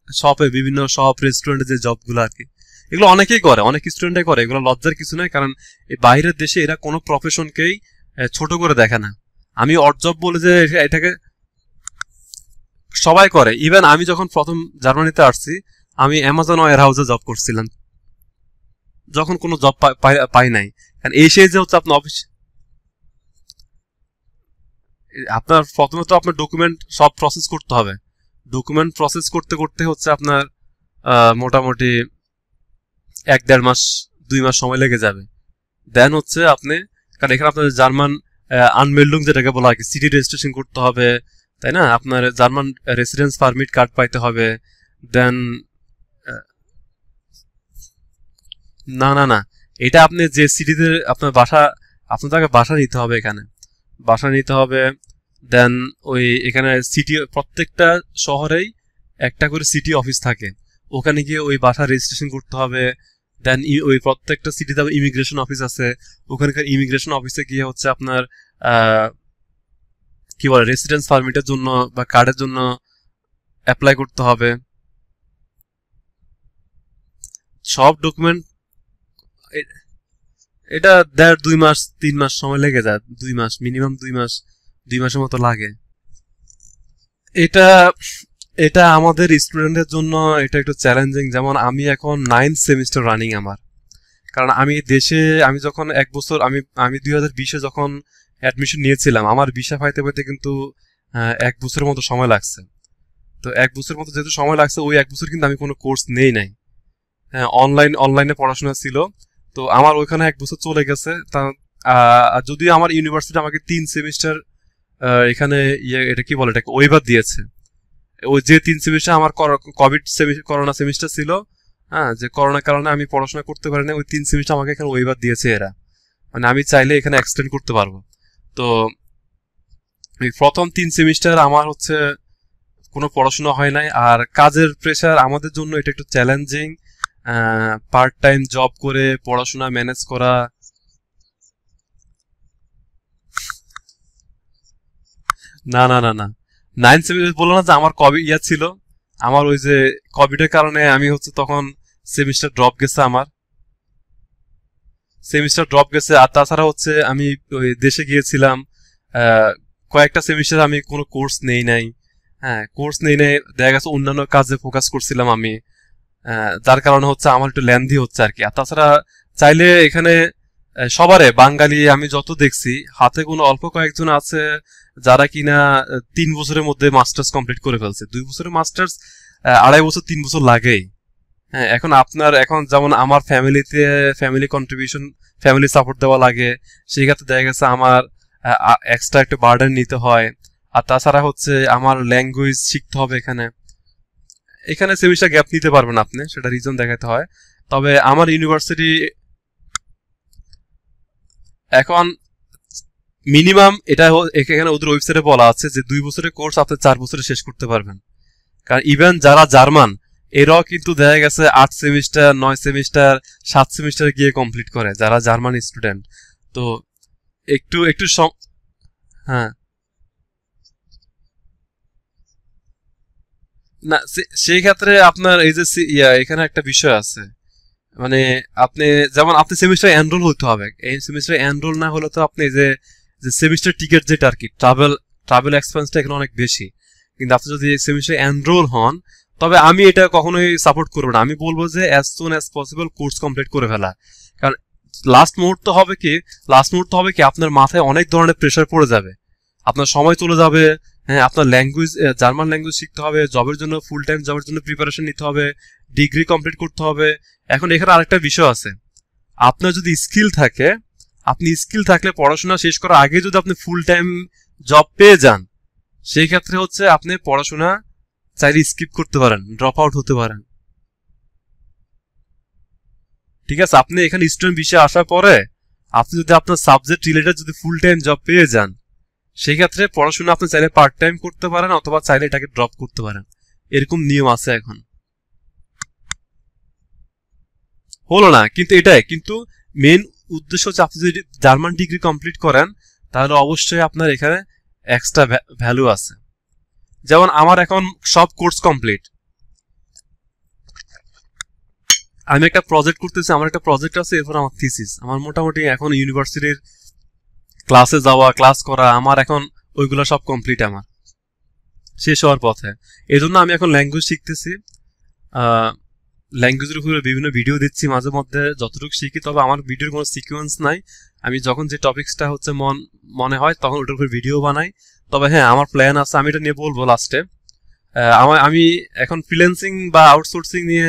শপে বিভিন্ন শপ রেস্টুরেন্টে যে জবগুলো আর কি, এগুলো অনেকেই করে, অনেক স্টুডেন্টই করে। এগুলো লজ্জার কিছু নয়, কারণ এই বাইরের দেশে এরা কোনো প্রফেশনকেই ছোট করে দেখে না। আমি অড জব বলে যে এটাকে সবাই করে। ইভেন আমি যখন প্রথম জার্মানিতে আসছি, আমি অ্যামাজন ওয়্যার হাউসে জব করছিলাম যখন কোনো জব পাই নাই। কারণ এই সেই যে হচ্ছে আপনার অফিস, আপনার প্রথমে তো আপনার ডকুমেন্ট সব প্রসেস করতে হবে। ডকুমেন্ট প্রসেস করতে করতে হচ্ছে আপনার মোটামুটি 1-1.5 মাস 2 মাস সময় লেগে যাবে। দেন হচ্ছে আপনি, কারণ এখানে আপনার জার্মান আনমেল্ডুং যেটাকে বলা হয়, সিটি রেজিস্ট্রেশন করতে হবে, তাই না? আপনার জার্মান রেসিডেন্স পারমিট কার্ড পাইতে হবে। দেন না না না, এটা আপনি যে সিটিতে আপনার বাসা, আপনার তাকে বাসা নিতে হবে, এখানে বাসা নিতে হবে। দেন ওই এখানে সিটি, প্রত্যেকটা শহরেই একটা করে সিটি অফিস থাকে, ওখানে গিয়ে ওই বাসা রেজিস্ট্রেশন করতে হবে। দেন ওই প্রত্যেকটা সিটিতে ইমিগ্রেশন অফিস আছে, ওখানকার ইমিগ্রেশন অফিসে গিয়ে হচ্ছে আপনার কি বলে রেসিডেন্স পারমিটের জন্য বা কার্ডের জন্য অ্যাপ্লাই করতে হবে। সব ডকুমেন্ট, এটা 1.5-2 মাস 3 মাস সময় লেগে যায়। 2 মাস মিনিমাম, 2 মাসের মতো লাগে। এটা এটা আমাদের স্টুডেন্টদের জন্য এটা একটু চ্যালেঞ্জিং। যেমন আমি এখন 9th সেমিস্টার রানিং আমার, কারণ আমি দেশে, আমি যখন 1 বছর, আমি 2020-এ যখন অ্যাডমিশন নিয়েছিলাম, আমার ভিসা পাইতে পাইতে কিন্তু 1 বছরের মতো সময় লাগছে। তো 1 বছরের মতো যেহেতু সময় লাগছে, ওই 1 বছর কিন্তু আমি কোনো কোর্স নেই নাই। হ্যাঁ, অনলাইনে পড়াশোনা ছিল। তো আমার ওইখানে 1 বছর চলে গেছে। তা যদিও আমার ইউনিভার্সিটি আমাকে 3 সেমিস্টার এখানে এটা কি বলে, এটাকে ওয়েভার দিয়েছে। ওই যে 3 সেমিস্টার আমার করোনা সেমিস্টার ছিল, হ্যাঁ, যে করোনার কারণে আমি পড়াশোনা করতে পারি না, ওই 3 সেমিস্টার আমাকে এখানে ওয়েভার দিয়েছে এরা। মানে আমি চাইলে এখানে এক্সটেন্ড করতে পারবো। তো এই প্রথম 3 সেমিস্টার আমার হচ্ছে কোনো পড়াশোনা হয় নাই। আর কাজের প্রেশার আমাদের জন্য এটা একটু চ্যালেঞ্জিং। পার্ট টাইম জব করে পড়াশোনা ম্যানেজ করা। না না না না, 9 সেমিস্টার বললো না যে আমার ছিল, আমার ওই যে কোভিডের কারণে আমি হচ্ছে তখন সেমিস্টার ড্রপ গেছে, আমার সেমিস্টার ড্রপ গেছে। আর তাছাড়া হচ্ছে আমি ওই দেশে গিয়েছিলাম, কয়েকটা সেমিস্টার আমি কোনো কোর্স নেই নাই। হ্যাঁ, কোর্স নেই নাই, দেখা গেছে অন্যান্য কাজে ফোকাস করছিলাম আমি, যার কারণে হচ্ছে আমার একটু লেন্দি হচ্ছে আর কি। আর তাছাড়া চাইলে এখানে সবারে বাঙালি আমি যত দেখছি, হাতে কোনো অল্প কয়েকজন আছে যারা কিনা 3 বছরের মধ্যে মাস্টার্স কমপ্লিট করে ফেলছে। 2 বছরের মাস্টার্স 2.5 বছর 3 বছর লাগেই। হ্যাঁ, এখন আপনার এখন যেমন আমার ফ্যামিলিতে ফ্যামিলি কন্ট্রিবিউশন ফ্যামিলি সাপোর্ট দেওয়া লাগে, সেই ক্ষেত্রে দেখা গেছে আমার এক্সট্রা একটু বার্ডেন নিতে হয়। আর তাছাড়া হচ্ছে আমার ল্যাঙ্গুয়েজ শিখতে হবে এখানে। এখানে সেমিস্টার গ্যাপ নিতে পারবেন আপনি, সেটা রিজন দেখাতে হয়। তবে আমার ইউনিভার্সিটি এখন মিনিমাম এটা এখানে ওদের ওয়েবসাইটে বলা আছে যে 2 বছরের কোর্স আপনি 4 বছরে শেষ করতে পারবেন। কারণ ইভেন যারা জার্মান এরাও কিন্তু দেখা গেছে 8 সেমিস্টার 9 সেমিস্টার 7 সেমিস্টার গিয়ে কমপ্লিট করে যারা জার্মান স্টুডেন্ট। তো একটু একটু হ্যাঁ, না সেই ক্ষেত্রে আপনার এই যে এখানে একটা বিষয় আছে, মানে আপনি যেমন আপনি সেমিস্টার এনরোল হতে হবে, এই সেমিস্টার এনরোল না হলে তো আপনি এই যে যে সেমিস্টার টিকিট যেটা আর কি ট্রাভেল ট্রাভেল এক্সপেন্সটা এখানে অনেক বেশি। কিন্তু আপনি যদি সেমিস্টার এনরোল হন, তবে আমি এটা কখনোই সাপোর্ট করবো না। আমি বলবো যে as soon as possible course complete করে ফেলা। কারণ লাস্ট মুহূর্ত হবে কি আপনার মাথায় অনেক ধরনের প্রেশার পড়ে যাবে, আপনার সময় চলে যাবে। হ্যাঁ, আপনার ল্যাঙ্গুয়েজ জার্মান ল্যাঙ্গুয়েজ শিখতে হবে, জবের জন্য ফুল টাইম জবের জন্য প্রিপারেশন নিতে হবে, ডিগ্রি কমপ্লিট করতে হবে। এখন এখানে আরেকটা বিষয় আছে, আপনার যদি স্কিল থাকে, আপনি স্কিল থাকলে পড়াশোনা শেষ করার আগে যদি আপনি ফুল টাইম জব পেয়ে যান, সেই ক্ষেত্রে হচ্ছে আপনি পড়াশোনা চাইলে স্কিপ করতে পারেন, ড্রপ আউট হতে পারেন। ঠিক আছে, আপনি এখানে স্টুডেন্ট বিষয়ে আসার পরে আপনি যদি আপনার সাবজেক্ট রিলেটেড যদি ফুল টাইম জব পেয়ে যান, সেই ক্ষেত্রে পড়াশোনা আপনি চাইলে পার্ট টাইম করতে পারেন অথবা চাইলে এটাকে ড্রপ করতে পারেন। এরকম নিয়ম আছে এখন। হলো না কিন্তু এটাই কিন্তু মেন উদ্দেশ্য হচ্ছে আপনি যদি জার্মান ডিগ্রি কমপ্লিট করেন, তাহলে অবশ্যই আপনার এখানে এক্সট্রা ভ্যালু আছে। যেমন আমার এখন সব কোর্স কমপ্লিট, আমি একটা প্রজেক্ট করতেছি, আমার একটা প্রজেক্ট আছে, এরপর আমার থিসিস, আমার মোটামুটি এখন ইউনিভার্সিটির ক্লাসে যাওয়া ক্লাস করা আমার এখন ওইগুলো সব কমপ্লিট আমার শেষ হওয়ার পথে। এই জন্য আমি এখন ল্যাঙ্গুয়েজ শিখতেছি, ল্যাঙ্গুয়েজের উপরে বিভিন্ন ভিডিও দিচ্ছি মাঝে মধ্যে যতটুকু শিখি। তবে আমার ভিডিওর কোনো সিকোয়েন্স নাই, আমি যখন যে টপিক্সটা হচ্ছে মনে হয় তখন ওটার উপর ভিডিও বানাই। তবে হ্যাঁ, আমার প্ল্যান আছে, আমি এটা নিয়ে বলবো লাস্টে। আমি এখন ফ্রিল্যান্সিং বা আউটসোর্সিং নিয়ে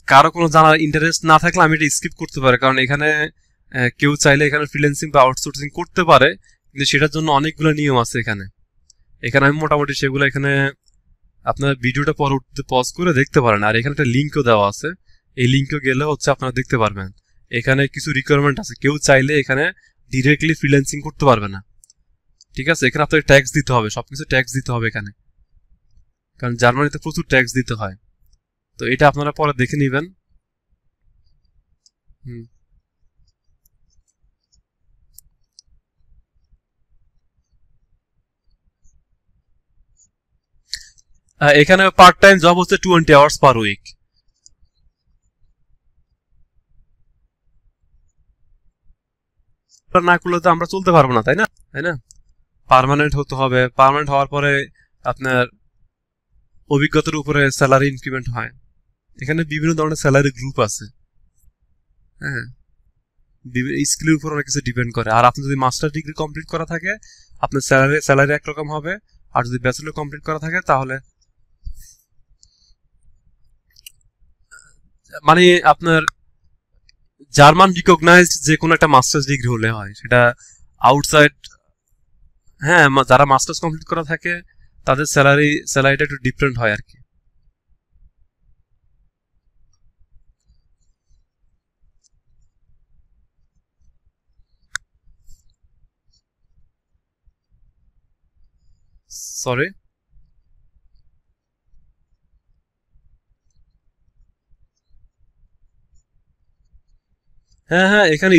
কারো কোনো জানার ইন্টারেস্ট না থাকলে আমি এটা স্কিপ করতে পারি, কারণ এখানে কেউ চাইলে এখানে ফ্রিল্যান্সিং বা আউটসোর্সিং করতে পারে, কিন্তু সেটার জন্য অনেকগুলো নিয়ম আছে এখানে। এখানে আমি মোটামুটি সেগুলো এখানে আপনার ভিডিওটা পরবর্তীতে পজ করে দেখতে পারেন। আর এখানে একটা লিঙ্কও দেওয়া আছে, এই লিঙ্কও গেলে হচ্ছে আপনারা দেখতে পারবেন। এখানে কিছু রিকোয়ারমেন্ট আছে, কেউ চাইলে এখানে ডিরেক্টলি ফ্রিল্যান্সিং করতে পারবে না। ঠিক আছে, এখানে আপনাকে ট্যাক্স দিতে হবে, সবকিছু ট্যাক্স দিতে হবে এখানে, কারণ জার্মানিতে প্রচুর ট্যাক্স দিতে হয়। তো এটা আপনারা পরে দেখে নেবেন। হুম। এখানে পার্ট টাইম জব হচ্ছে 20 আওয়ার্স পার উইক। না করলে তো আমরা চলতে পারবো না, তাই না? তাই না, পার্মানেন্ট হতে হবে। পার্মানেন্ট হওয়ার পরে আপনার অভিজ্ঞতার উপরে স্যালারি ইনক্রিমেন্ট হয়। এখানে বিভিন্ন ধরনের স্যালারি গ্রুপ আছে। হ্যাঁ, স্কিলের উপর অনেক কিছু ডিপেন্ড করে। আর আপনি যদি মাস্টার ডিগ্রি কমপ্লিট করা থাকে, আপনার স্যালারি একরকম হবে। আর যদি ব্যাচেলর কমপ্লিট করা থাকে তাহলে মানে আপনার জার্মান রিকগনাইজড যে কোনো একটা মাস্টার্স ডিগ্রি হলে হয়, সেটা আউটসাইড। হ্যাঁ, যারা মাস্টার্স কমপ্লিট করা থাকে তাদের স্যালারিটা একটু ডিফারেন্ট হয় আর কি। সরি। হ্যাঁ হ্যাঁ, এখানে